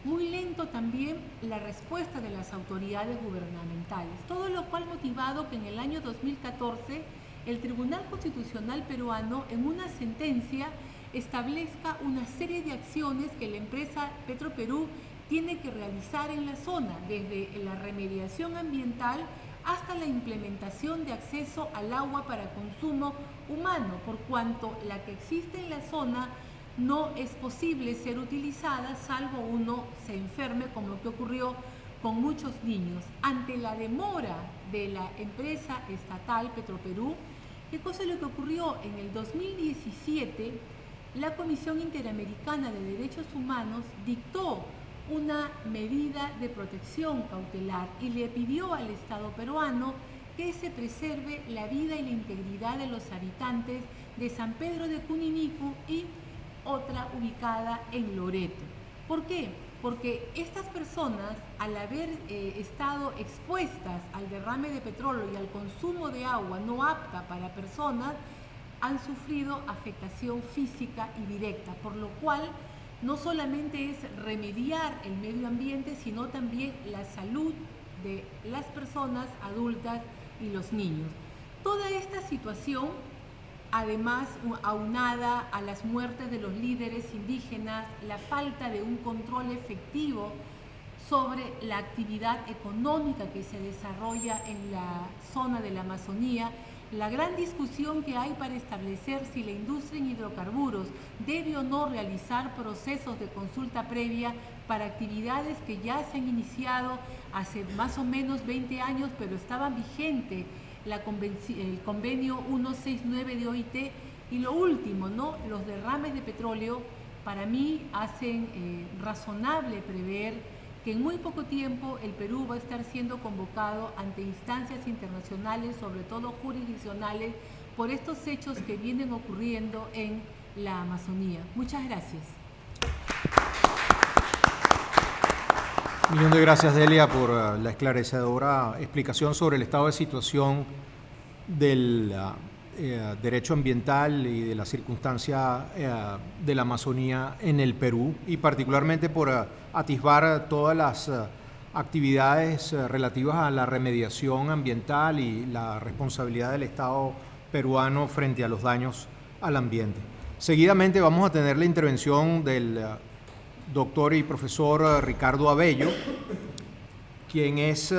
muy lento también la respuesta de las autoridades gubernamentales. Todo lo cual motivado que en el año 2014 el Tribunal Constitucional peruano en una sentencia establezca una serie de acciones que la empresa Petroperú tiene que realizar en la zona, desde la remediación ambiental hasta la implementación de acceso al agua para consumo humano, por cuanto la que existe en la zona no es posible ser utilizada salvo uno se enferme, como lo que ocurrió con muchos niños. Ante la demora de la empresa estatal Petroperú, ¿qué cosa es lo que ocurrió? En el 2017, la Comisión Interamericana de Derechos Humanos dictó una medida de protección cautelar y le pidió al Estado peruano que se preserve la vida y la integridad de los habitantes de San Pedro de Kuninicu y otra ubicada en Loreto. ¿Por qué? Porque estas personas, al haber estado expuestas al derrame de petróleo y al consumo de agua no apta para personas, han sufrido afectación física y directa, por lo cual no solamente es remediar el medio ambiente, sino también la salud de las personas adultas y los niños. Toda esta situación, además aunada a las muertes de los líderes indígenas, la falta de un control efectivo sobre la actividad económica que se desarrolla en la zona de la Amazonía, la gran discusión que hay para establecer si la industria en hidrocarburos debe o no realizar procesos de consulta previa para actividades que ya se han iniciado hace más o menos 20 años, pero estaban vigentes el convenio 169 de OIT. Y lo último, ¿no? Los derrames de petróleo para mí hacen razonable prever que en muy poco tiempo el Perú va a estar siendo convocado ante instancias internacionales, sobre todo jurisdiccionales, por estos hechos que vienen ocurriendo en la Amazonía. Muchas gracias. Un millón de gracias, Delia, por la esclarecedora explicación sobre el estado de situación del derecho ambiental y de la circunstancia de la Amazonía en el Perú, y particularmente por atisbar todas las actividades relativas a la remediación ambiental y la responsabilidad del Estado peruano frente a los daños al ambiente. Seguidamente vamos a tener la intervención del doctor y profesor Ricardo Abello, quien es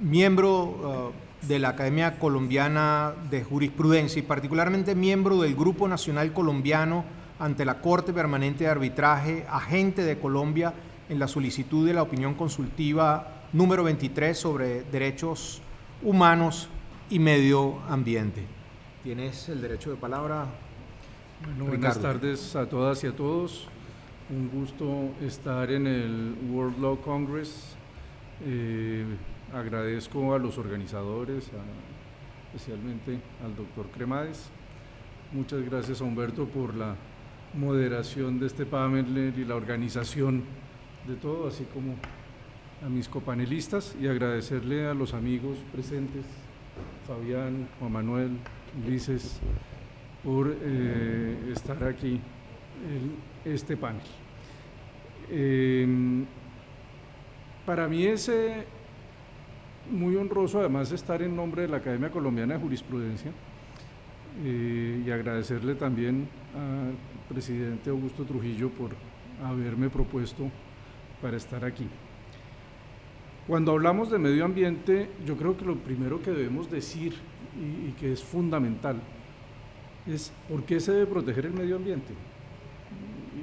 miembro de la Academia Colombiana de Jurisprudencia y particularmente miembro del Grupo Nacional Colombiano ante la Corte Permanente de Arbitraje, agente de Colombia en la solicitud de la opinión consultiva número 23 sobre derechos humanos y medio ambiente. Tienes el derecho de palabra. Bueno, buenas tardes a todas y a todos. Un gusto estar en el World Law Congress. Agradezco a los organizadores, especialmente al doctor Cremades. Muchas gracias a Humberto por la moderación de este panel y la organización de todo, así como a mis copanelistas, y agradecerle a los amigos presentes, Fabián, Juan Manuel, Ulises, por estar aquí en este panel. Para mí es muy honroso además estar en nombre de la Academia Colombiana de Jurisprudencia y agradecerle también al presidente Augusto Trujillo por haberme propuesto para estar aquí. Cuando hablamos de medio ambiente, yo creo que lo primero que debemos decir y que es fundamental es por qué se debe proteger el medio ambiente.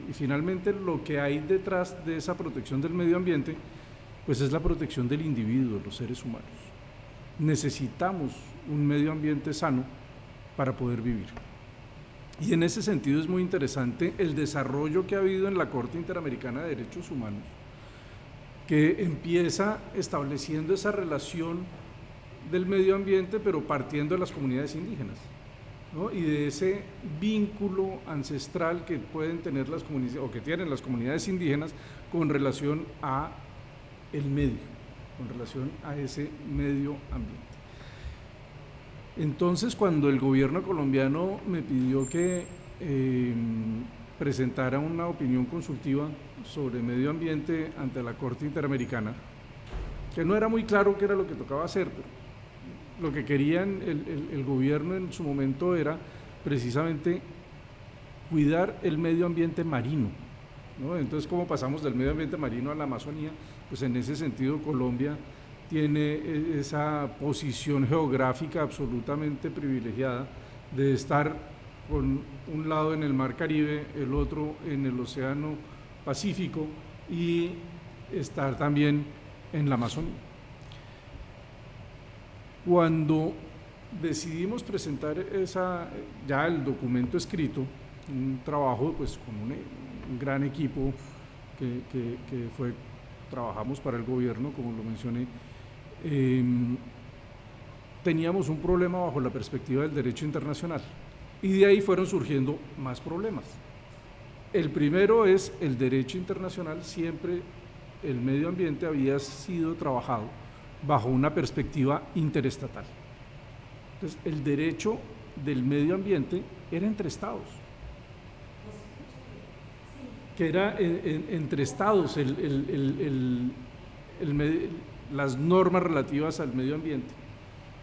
Y finalmente lo que hay detrás de esa protección del medio ambiente pues es la protección del individuo, de los seres humanos. Necesitamos un medio ambiente sano para poder vivir. Y en ese sentido es muy interesante el desarrollo que ha habido en la Corte Interamericana de Derechos Humanos, que empieza estableciendo esa relación del medio ambiente, pero partiendo de las comunidades indígenas, ¿no? Y de ese vínculo ancestral que pueden tener las comunidades, o que tienen las comunidades indígenas con relación a el medio, con relación a ese medio ambiente. Entonces, cuando el gobierno colombiano me pidió que presentara una opinión consultiva sobre medio ambiente ante la Corte Interamericana, que no era muy claro qué era lo que tocaba hacer, pero lo que querían el gobierno en su momento era precisamente cuidar el medio ambiente marino, ¿no? Entonces, ¿cómo pasamos del medio ambiente marino a la Amazonía? Pues en ese sentido Colombia tiene esa posición geográfica absolutamente privilegiada de estar con un lado en el Mar Caribe, el otro en el Océano Pacífico y estar también en la Amazonía. Cuando decidimos presentar ya el documento escrito, un trabajo pues con un gran equipo que trabajamos para el gobierno, como lo mencioné, teníamos un problema bajo la perspectiva del derecho internacional y de ahí fueron surgiendo más problemas. El primero es el derecho internacional. Siempre el medio ambiente había sido trabajado bajo una perspectiva interestatal. Entonces, el derecho del medio ambiente era entre estados, que era entre estados las normas relativas al medio ambiente.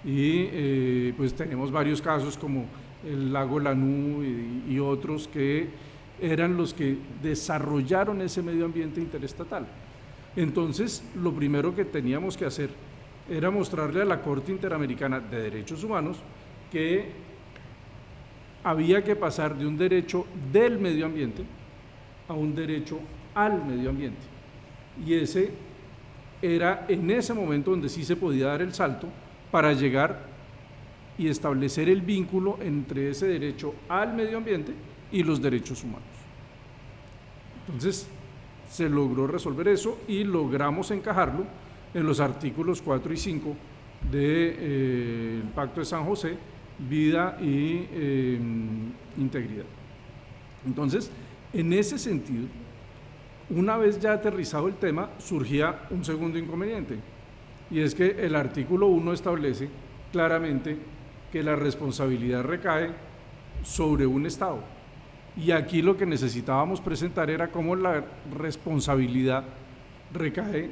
Y pues tenemos varios casos como el lago Lanú y otros que eran los que desarrollaron ese medio ambiente interestatal. Entonces, lo primero que teníamos que hacer era mostrarle a la Corte Interamericana de Derechos Humanos que había que pasar de un derecho del medio ambiente a un derecho al medio ambiente. Y ese era en ese momento donde sí se podía dar el salto para llegar y establecer el vínculo entre ese derecho al medio ambiente y los derechos humanos. Entonces, se logró resolver eso y logramos encajarlo en los artículos 4 y 5 del Pacto de San José, vida y integridad. Entonces, en ese sentido, una vez ya aterrizado el tema, surgía un segundo inconveniente, y es que el artículo 1 establece claramente que la responsabilidad recae sobre un Estado. Y aquí lo que necesitábamos presentar era cómo la responsabilidad recae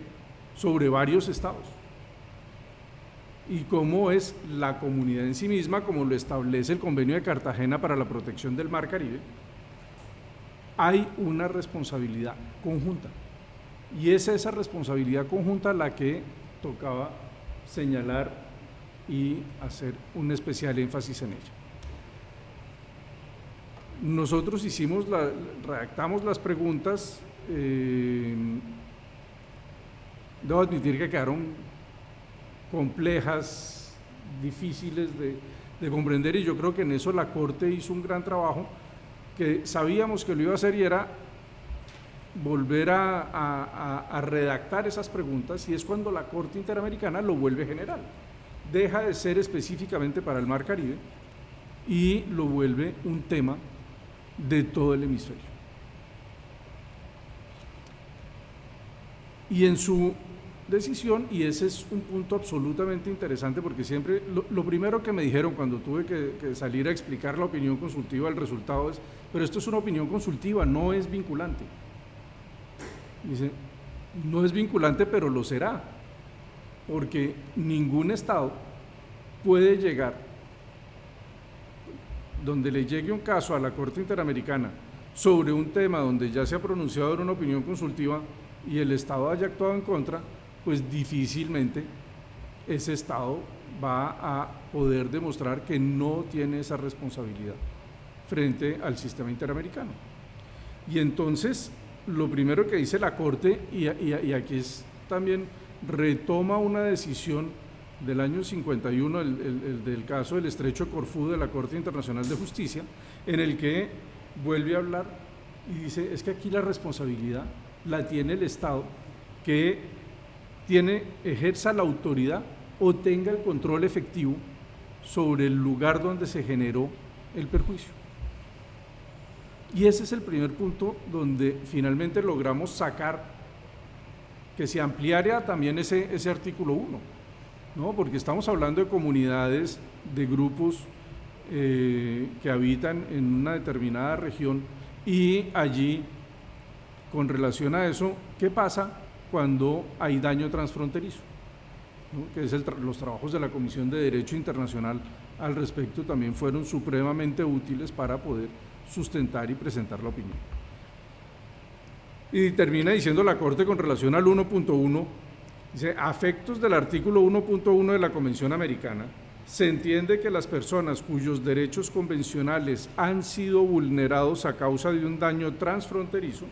sobre varios estados y cómo es la comunidad en sí misma, como lo establece el Convenio de Cartagena para la protección del Mar Caribe. Hay una responsabilidad conjunta y es esa responsabilidad conjunta la que tocaba señalar y hacer un especial énfasis en ella. Nosotros redactamos las preguntas, debo admitir que quedaron complejas, difíciles de comprender, y yo creo que en eso la Corte hizo un gran trabajo, que sabíamos que lo iba a hacer, y era volver a redactar esas preguntas, y es cuando la Corte Interamericana lo vuelve general. Deja de ser específicamente para el Mar Caribe y lo vuelve un tema de todo el hemisferio. Y en su decisión, y ese es un punto absolutamente interesante, porque siempre lo primero que me dijeron cuando tuve que salir a explicar la opinión consultiva, el resultado es, pero esto es una opinión consultiva, no es vinculante. Dice, no es vinculante, pero lo será, porque ningún Estado puede llegar, donde le llegue un caso a la Corte Interamericana sobre un tema donde ya se ha pronunciado en una opinión consultiva y el Estado haya actuado en contra, pues difícilmente ese Estado va a poder demostrar que no tiene esa responsabilidad frente al sistema interamericano. Y entonces, lo primero que dice la Corte, y aquí es también retoma una decisión del año 51, el del caso del Estrecho de Corfú de la Corte Internacional de Justicia, en el que vuelve a hablar y dice, es que aquí la responsabilidad la tiene el Estado que ejerza la autoridad o tenga el control efectivo sobre el lugar donde se generó el perjuicio. Y ese es el primer punto donde finalmente logramos sacar que se ampliara también ese artículo 1, ¿no? Porque estamos hablando de comunidades, de grupos que habitan en una determinada región, y allí, con relación a eso, ¿qué pasa cuando hay daño transfronterizo? ¿No? Que es los trabajos de la Comisión de Derecho Internacional al respecto también fueron supremamente útiles para poder sustentar y presentar la opinión. Y termina diciendo la Corte con relación al 1.1, dice, a efectos del artículo 1.1 de la Convención Americana, se entiende que las personas cuyos derechos convencionales han sido vulnerados a causa de un daño transfronterizo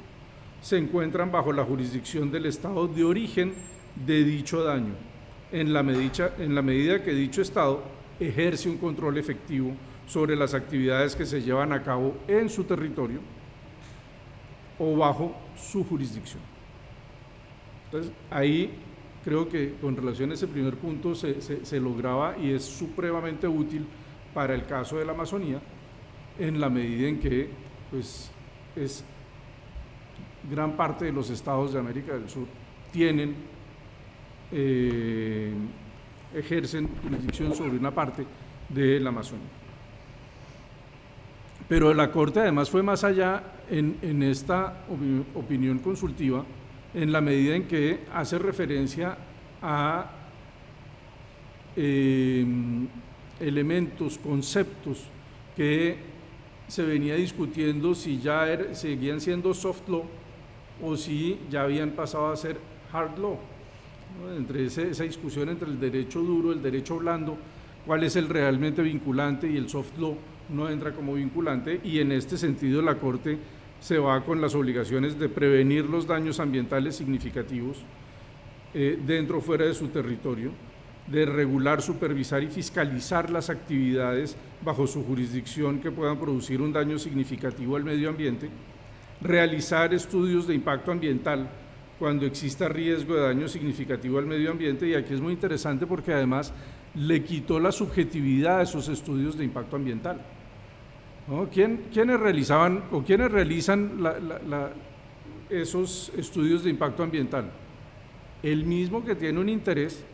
se encuentran bajo la jurisdicción del Estado de origen de dicho daño, en la medida que dicho Estado ejerce un control efectivo sobre las actividades que se llevan a cabo en su territorio o bajo su jurisdicción. Entonces, ahí creo que con relación a ese primer punto se lograba, y es supremamente útil para el caso de la Amazonía, en la medida en que pues, gran parte de los estados de América del Sur ejercen jurisdicción sobre una parte de la Amazonía. Pero la Corte además fue más allá en esta opinión consultiva, en la medida en que hace referencia a elementos, conceptos que se venía discutiendo si ya seguían siendo soft law o si ya habían pasado a ser hard law, ¿no? Entre esa discusión entre el derecho duro, el derecho blando, cuál es el realmente vinculante, y el soft law no entra como vinculante, y en este sentido la Corte se va con las obligaciones de prevenir los daños ambientales significativos dentro o fuera de su territorio, de regular, supervisar y fiscalizar las actividades bajo su jurisdicción que puedan producir un daño significativo al medio ambiente, realizar estudios de impacto ambiental cuando exista riesgo de daño significativo al medio ambiente, y aquí es muy interesante porque además le quitó la subjetividad a esos estudios de impacto ambiental, ¿no? ¿Quiénes realizan esos estudios de impacto ambiental? El mismo que tiene un interés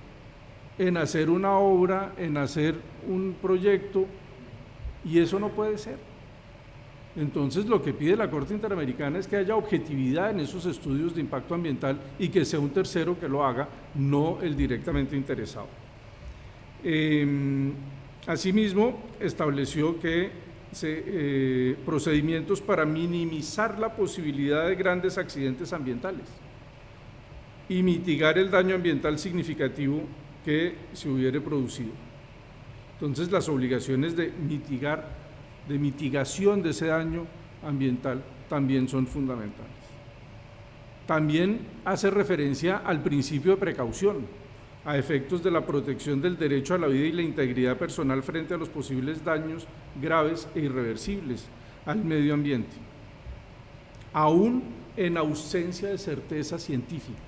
en hacer una obra, en hacer un proyecto, y eso no puede ser. Entonces, lo que pide la Corte Interamericana es que haya objetividad en esos estudios de impacto ambiental y que sea un tercero que lo haga, no el directamente interesado. Asimismo, estableció que procedimientos para minimizar la posibilidad de grandes accidentes ambientales y mitigar el daño ambiental significativo que se hubiere producido. Entonces, las obligaciones de mitigación de ese daño ambiental también son fundamentales. También hace referencia al principio de precaución, a efectos de la protección del derecho a la vida y la integridad personal frente a los posibles daños graves e irreversibles al medio ambiente, aún en ausencia de certeza científica.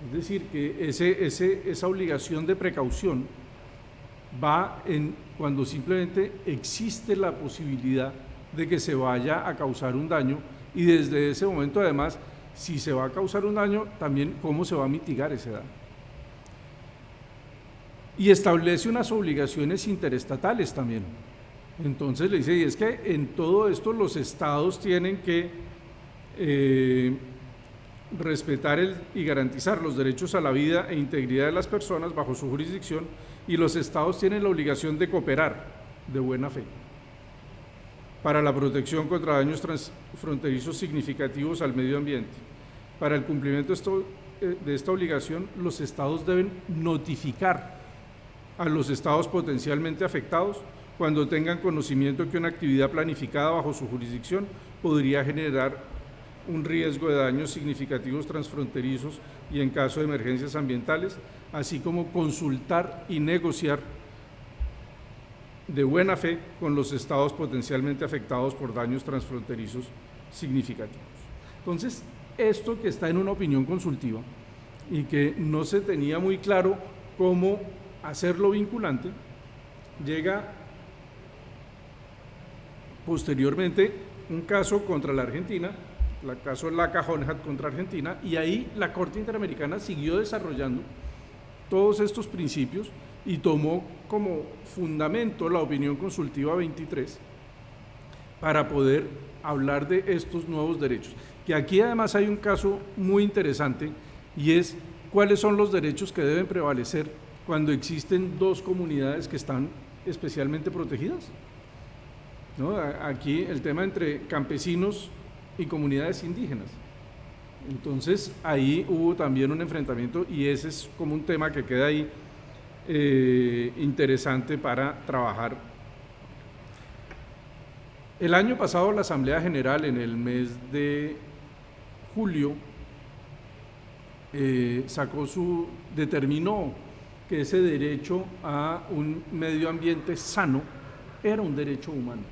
Es decir, que esa obligación de precaución va cuando simplemente existe la posibilidad de que se vaya a causar un daño, y desde ese momento, además, si se va a causar un daño, también cómo se va a mitigar ese daño. Y establece unas obligaciones interestatales también. Entonces le dice, y es que en todo esto los estados tienen que respetar y garantizar los derechos a la vida e integridad de las personas bajo su jurisdicción, y los estados tienen la obligación de cooperar de buena fe para la protección contra daños transfronterizos significativos al medio ambiente. Para el cumplimiento de esta obligación, los estados deben notificar a los estados potencialmente afectados cuando tengan conocimiento que una actividad planificada bajo su jurisdicción podría generar un riesgo de daños significativos transfronterizos y en caso de emergencias ambientales, así como consultar y negociar de buena fe con los estados potencialmente afectados por daños transfronterizos significativos. Entonces, esto que está en una opinión consultiva y que no se tenía muy claro cómo hacerlo vinculante, llega posteriormente un caso contra la Argentina, el caso Laca-Honhat contra Argentina, y ahí la Corte Interamericana siguió desarrollando todos estos principios y tomó como fundamento la opinión consultiva 23 para poder hablar de estos nuevos derechos. Que aquí además hay un caso muy interesante, y es cuáles son los derechos que deben prevalecer cuando existen dos comunidades que están especialmente protegidas, ¿no? Aquí el tema entre campesinos y comunidades indígenas. Entonces ahí hubo también un enfrentamiento, y ese es como un tema que queda ahí interesante para trabajar. El año pasado la Asamblea General, en el mes de julio, determinó que ese derecho a un medio ambiente sano era un derecho humano.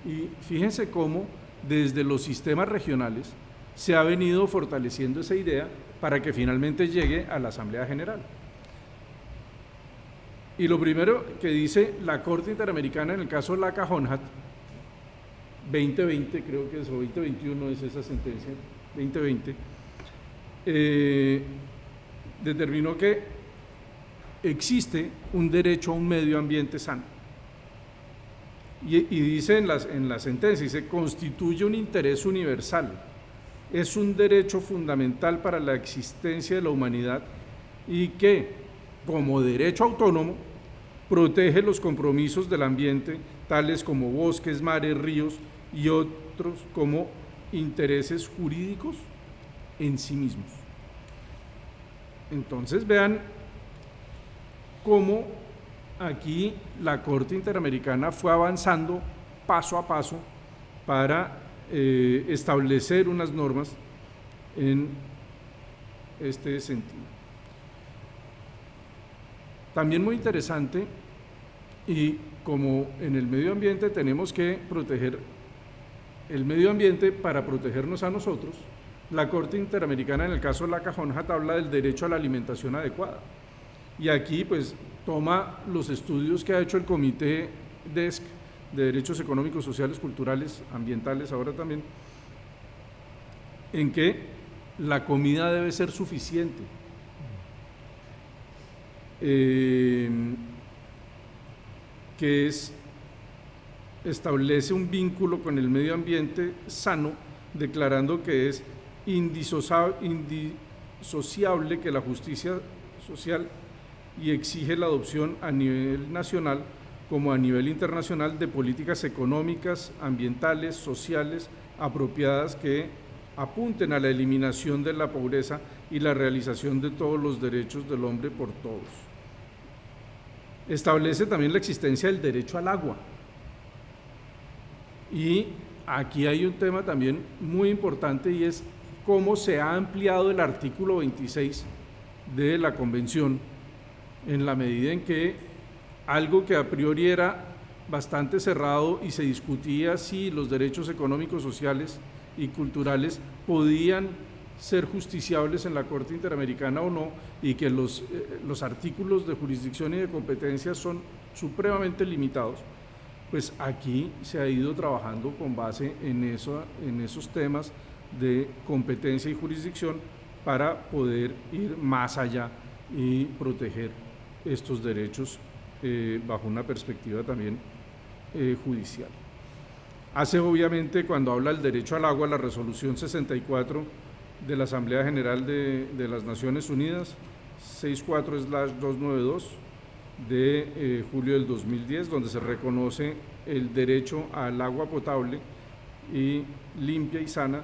Y fíjense cómo desde los sistemas regionales se ha venido fortaleciendo esa idea para que finalmente llegue a la Asamblea General. Y lo primero que dice la Corte Interamericana en el caso Laca-Honhat, 2020 creo que es, o 2021 es esa sentencia, 2020, determinó que existe un derecho a un medio ambiente sano. Y dice en la sentencia, dice, constituye un interés universal, es un derecho fundamental para la existencia de la humanidad, y que, como derecho autónomo, protege los compromisos del ambiente, tales como bosques, mares, ríos y otros como intereses jurídicos en sí mismos. Entonces vean cómo aquí la Corte Interamericana fue avanzando paso a paso para establecer unas normas en este sentido. También muy interesante, y como en el medio ambiente tenemos que proteger el medio ambiente para protegernos a nosotros, la Corte Interamericana en el caso de Laca-Honhat habla del derecho a la alimentación adecuada. Y aquí pues toma los estudios que ha hecho el Comité DESC de Derechos Económicos, Sociales, Culturales, Ambientales ahora también, en que la comida debe ser suficiente. Que establece un vínculo con el medio ambiente sano, declarando que es indisociable que la justicia social, y exige la adopción a nivel nacional como a nivel internacional de políticas económicas, ambientales, sociales, apropiadas que apunten a la eliminación de la pobreza y la realización de todos los derechos del hombre por todos. Establece también la existencia del derecho al agua. Y aquí hay un tema también muy importante, y es cómo se ha ampliado el artículo 26 de la convención, en la medida en que algo que a priori era bastante cerrado y se discutía si los derechos económicos, sociales y culturales podían ser justiciables en la Corte Interamericana o no, y que los artículos de jurisdicción y de competencia son supremamente limitados, pues aquí se ha ido trabajando con base en esos temas de competencia y jurisdicción para poder ir más allá y proteger estos derechos bajo una perspectiva también judicial. Hace obviamente, cuando habla del derecho al agua, la resolución 64 de la Asamblea General de las Naciones Unidas, 64/292 de julio del 2010, donde se reconoce el derecho al agua potable y limpia y sana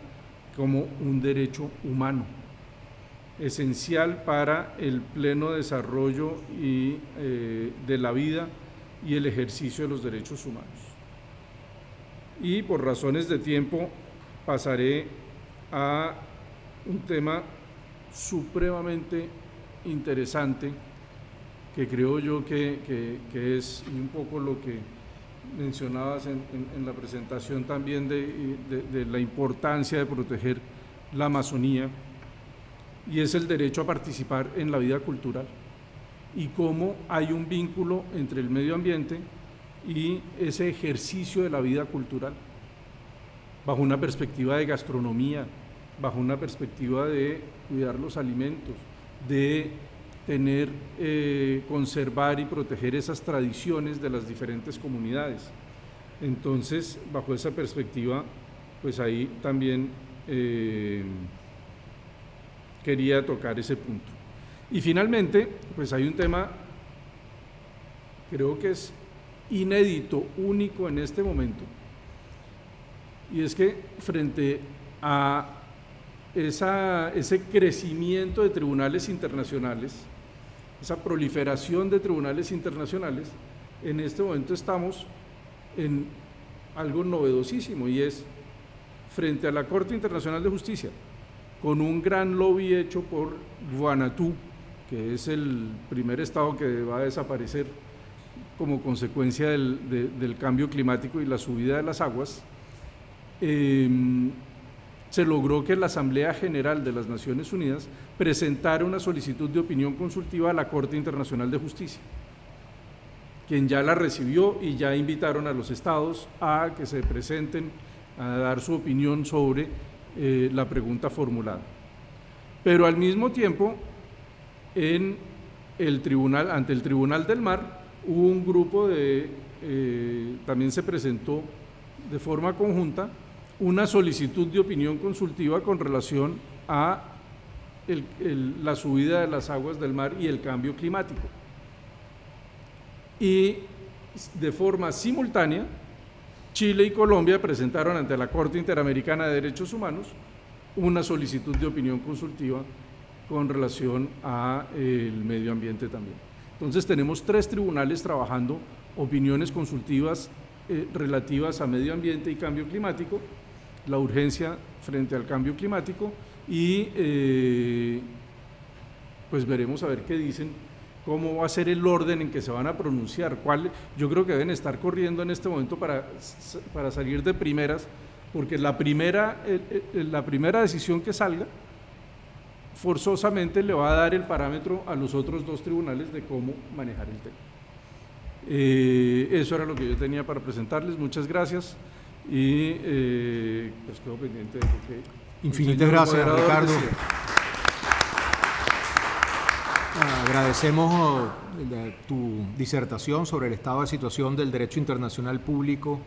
como un derecho humano, esencial para el pleno desarrollo de la vida y el ejercicio de los derechos humanos. Y por razones de tiempo pasaré a un tema supremamente interesante que creo yo que es un poco lo que mencionabas en la presentación también de la importancia de proteger la Amazonía, y es el derecho a participar en la vida cultural y cómo hay un vínculo entre el medio ambiente y ese ejercicio de la vida cultural bajo una perspectiva de gastronomía, bajo una perspectiva de cuidar los alimentos, de tener, conservar y proteger esas tradiciones de las diferentes comunidades. Entonces, bajo esa perspectiva, pues ahí también quería tocar ese punto. Y finalmente, pues hay un tema, creo que es inédito, único en este momento, y es que frente a ese crecimiento de tribunales internacionales, esa proliferación de tribunales internacionales, en este momento estamos en algo novedosísimo, y es frente a la Corte Internacional de Justicia, con un gran lobby hecho por Vanuatu, que es el primer estado que va a desaparecer como consecuencia del cambio climático y la subida de las aguas. Se logró que la Asamblea General de las Naciones Unidas presentara una solicitud de opinión consultiva a la Corte Internacional de Justicia, quien ya la recibió, y ya invitaron a los estados a que se presenten a dar su opinión sobre la pregunta formulada. Pero al mismo tiempo, ante el Tribunal del Mar, hubo un grupo también se presentó de forma conjunta una solicitud de opinión consultiva con relación a la subida de las aguas del mar y el cambio climático. Y de forma simultánea, Chile y Colombia presentaron ante la Corte Interamericana de Derechos Humanos una solicitud de opinión consultiva con relación al medio ambiente también. Entonces tenemos 3 tribunales trabajando opiniones consultivas relativas a medio ambiente y cambio climático, la urgencia frente al cambio climático, y pues veremos a ver qué dicen, cómo va a ser el orden en que se van a pronunciar, yo creo que deben estar corriendo en este momento para salir de primeras, porque la primera decisión que salga forzosamente le va a dar el parámetro a los otros 2 tribunales de cómo manejar el tema. Eso era lo que yo tenía para presentarles. Muchas gracias, y pues quedo pendiente de lo que infinitas gracias, Ricardo. Agradecemos tu disertación sobre el estado de situación del derecho internacional público,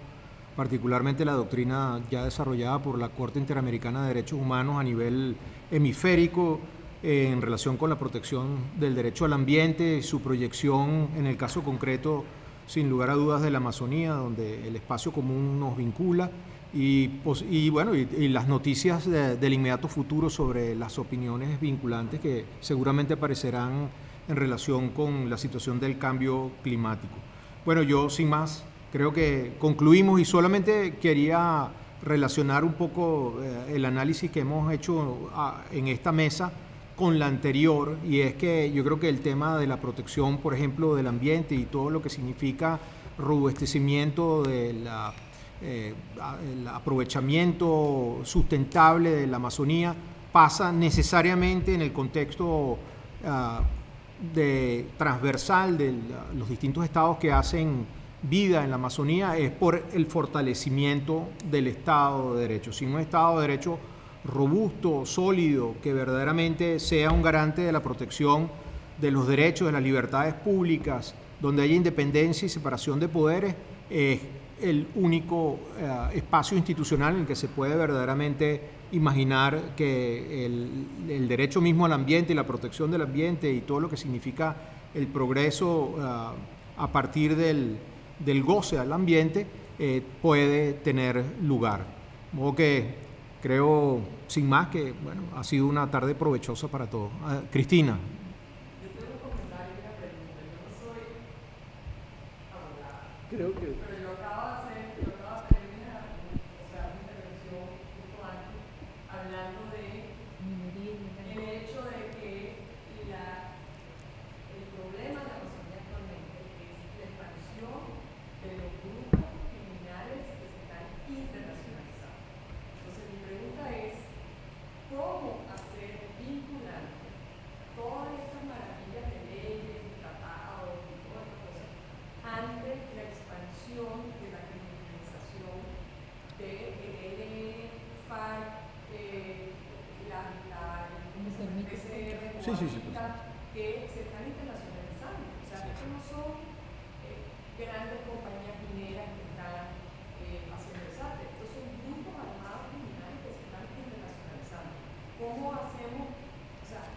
particularmente la doctrina ya desarrollada por la Corte Interamericana de Derechos Humanos a nivel hemisférico en relación con la protección del derecho al ambiente y su proyección en el caso concreto, sin lugar a dudas, de la Amazonía, donde el espacio común nos vincula, y las noticias del inmediato futuro sobre las opiniones vinculantes que seguramente aparecerán en relación con la situación del cambio climático. Bueno, yo sin más creo que concluimos, y solamente quería relacionar un poco el análisis que hemos hecho en esta mesa con la anterior, y es que yo creo que el tema de la protección, por ejemplo, del ambiente y todo lo que significa robustecimiento del el aprovechamiento sustentable de la Amazonía pasa necesariamente en el contexto transversal de los distintos estados que hacen vida en la Amazonía, es por el fortalecimiento del Estado de Derecho. Sin un Estado de Derecho robusto, sólido, que verdaderamente sea un garante de la protección de los derechos, de las libertades públicas, donde haya independencia y separación de poderes, es el único espacio institucional en el que se puede verdaderamente imaginar que el derecho mismo al ambiente y la protección del ambiente y todo lo que significa el progreso a partir del goce al ambiente puede tener lugar. De modo que creo, sin más, que bueno, ha sido una tarde provechosa para todos. Cristina. Yo tengo un comentario y una pregunta. Yo no soy abogada. Creo que Pero yo acabo de terminar, o sea, una intervención justo antes, hablando de el hecho de que el problema de la Amazonía actualmente es la expansión de los grupos criminales que se están internacionalizando. Entonces mi pregunta es, ¿cómo hacer vinculante todas estas maravillas de leyes, tratados y todas estas cosas ante la expansión de la criminalización de ELN, FARC, PCR, Sí. que se están internacionalizando? O sea, estos no son grandes compañías mineras que están haciendo desastre. Estos son grupos armados criminales que se están internacionalizando. ¿Cómo hacemos, o sea,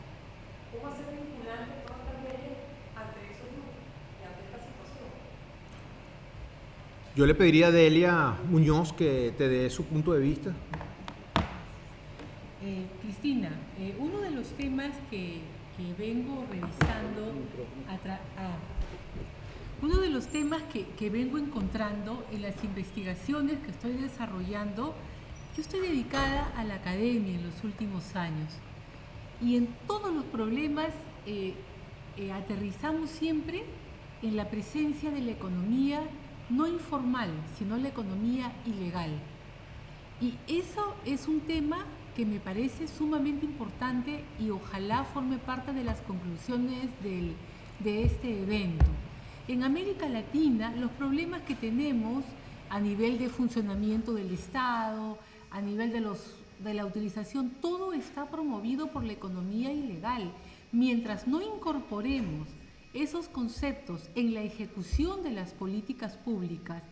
cómo hacer vinculantes todas estas leyes ante esos grupos y ante esta situación? Yo le pediría a Delia Muñoz que te dé su punto de vista. Cristina, uno de los temas que vengo revisando, uno de los temas que vengo encontrando en las investigaciones que estoy desarrollando, yo estoy dedicada a la academia en los últimos años y en todos los problemas aterrizamos siempre en la presencia de la economía no informal, sino la economía ilegal. Y eso es un tema que me parece sumamente importante y ojalá forme parte de las conclusiones de este evento. En América Latina, los problemas que tenemos a nivel de funcionamiento del Estado, a nivel de la utilización, todo está promovido por la economía ilegal. Mientras no incorporemos esos conceptos en la ejecución de las políticas públicas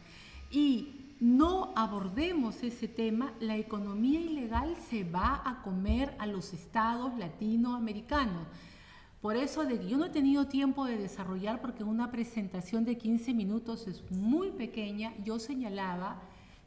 y no abordemos ese tema, la economía ilegal se va a comer a los estados latinoamericanos. Por eso yo no he tenido tiempo de desarrollar, porque una presentación de 15 minutos es muy pequeña. Yo señalaba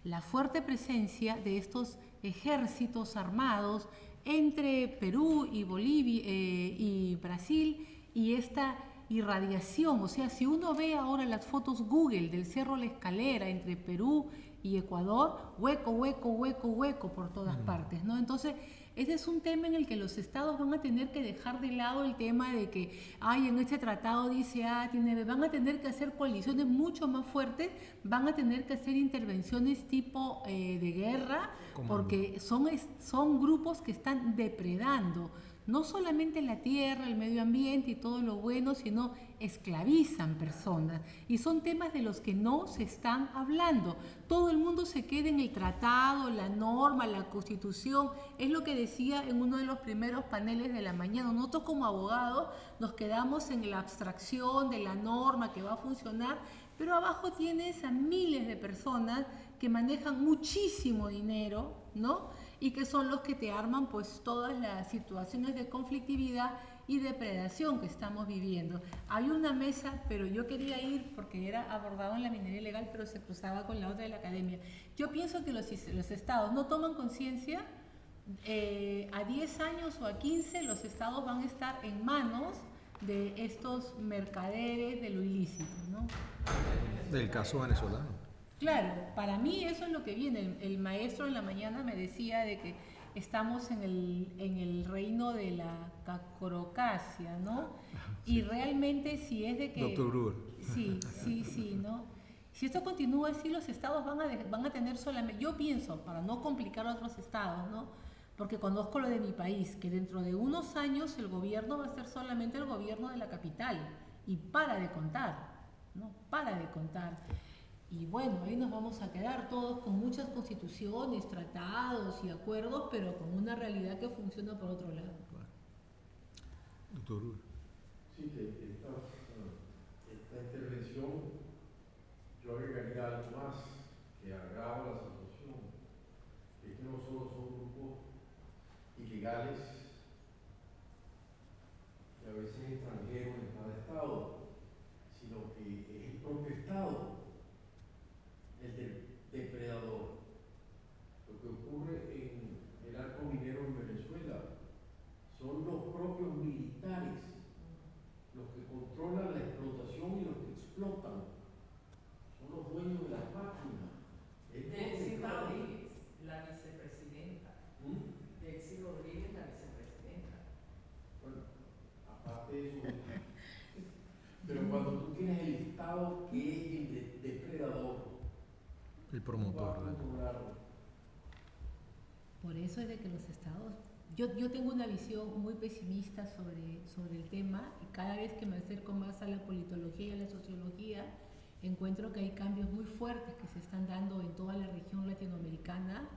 la fuerte presencia de estos ejércitos armados entre Perú y Bolivia y Brasil, y esta irradiación, o sea, si uno ve ahora las fotos Google del Cerro La Escalera entre Perú y Ecuador, hueco por todas partes, ¿no? Entonces, ese es un tema en el que los estados van a tener que dejar de lado el tema de que, en este tratado dice A, tiene B, van a tener que hacer coaliciones mucho más fuertes, van a tener que hacer intervenciones tipo de guerra, porque son grupos que están depredando no solamente la tierra, el medio ambiente y todo lo bueno, sino esclavizan personas. Y son temas de los que no se están hablando. Todo el mundo se queda en el tratado, la norma, la constitución. Es lo que decía en uno de los primeros paneles de la mañana. Nosotros como abogados nos quedamos en la abstracción de la norma que va a funcionar, pero abajo tienes a miles de personas que manejan muchísimo dinero, ¿no? Y que son los que te arman pues todas las situaciones de conflictividad y depredación que estamos viviendo. Hay una mesa, pero yo quería ir porque era abordado en la minería ilegal, pero se cruzaba con la otra de la academia. Yo pienso que los estados no toman conciencia, a 10 años o a 15 los estados van a estar en manos de estos mercaderes de lo ilícito, ¿no? Del caso venezolano. Claro, para mí eso es lo que viene. El maestro en la mañana me decía de que estamos en el reino de la cacrocacia, ¿no? Y realmente si es de que... Doctor Gruber. Sí, ¿no? Si esto continúa así, los estados van a tener solamente... Yo pienso, para no complicar a otros estados, ¿no? Porque conozco lo de mi país, que dentro de unos años el gobierno va a ser solamente el gobierno de la capital. Y para de contar, ¿no? Para de contar. Y bueno, ahí nos vamos a quedar todos con muchas constituciones, tratados y acuerdos, pero con una realidad que funciona por otro lado. Doctor Gruber. Sí, esta intervención yo agregaría algo más que agrava la situación, es que no solo son grupos ilegales y a veces extranjeros en cada estado, sino que es el propio estado el depredador. Lo que ocurre en el arco minero en Venezuela son los propios militares los que controlan la explotación y los que explotan. Son los dueños de las máquinas. Delcy Rodríguez, la vicepresidenta. Delcy Rodríguez, la vicepresidenta. Bueno, aparte de eso, pero cuando tú tienes el Estado que es el depredador, El promotor. Por eso es de que los estados... Yo tengo una visión muy pesimista sobre el tema y cada vez que me acerco más a la politología y a la sociología, encuentro que hay cambios muy fuertes que se están dando en toda la región latinoamericana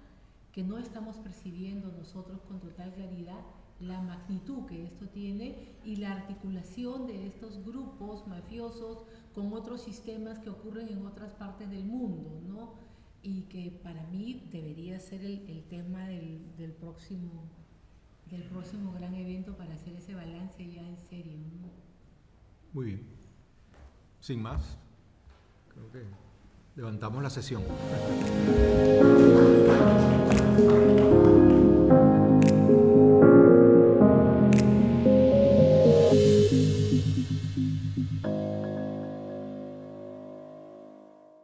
que no estamos percibiendo nosotros con total claridad la magnitud que esto tiene y la articulación de estos grupos mafiosos con otros sistemas que ocurren en otras partes del mundo, ¿no? Y que para mí debería ser el tema del próximo gran evento para hacer ese balance ya en serio, ¿no? Muy bien. Sin más, creo que levantamos la sesión.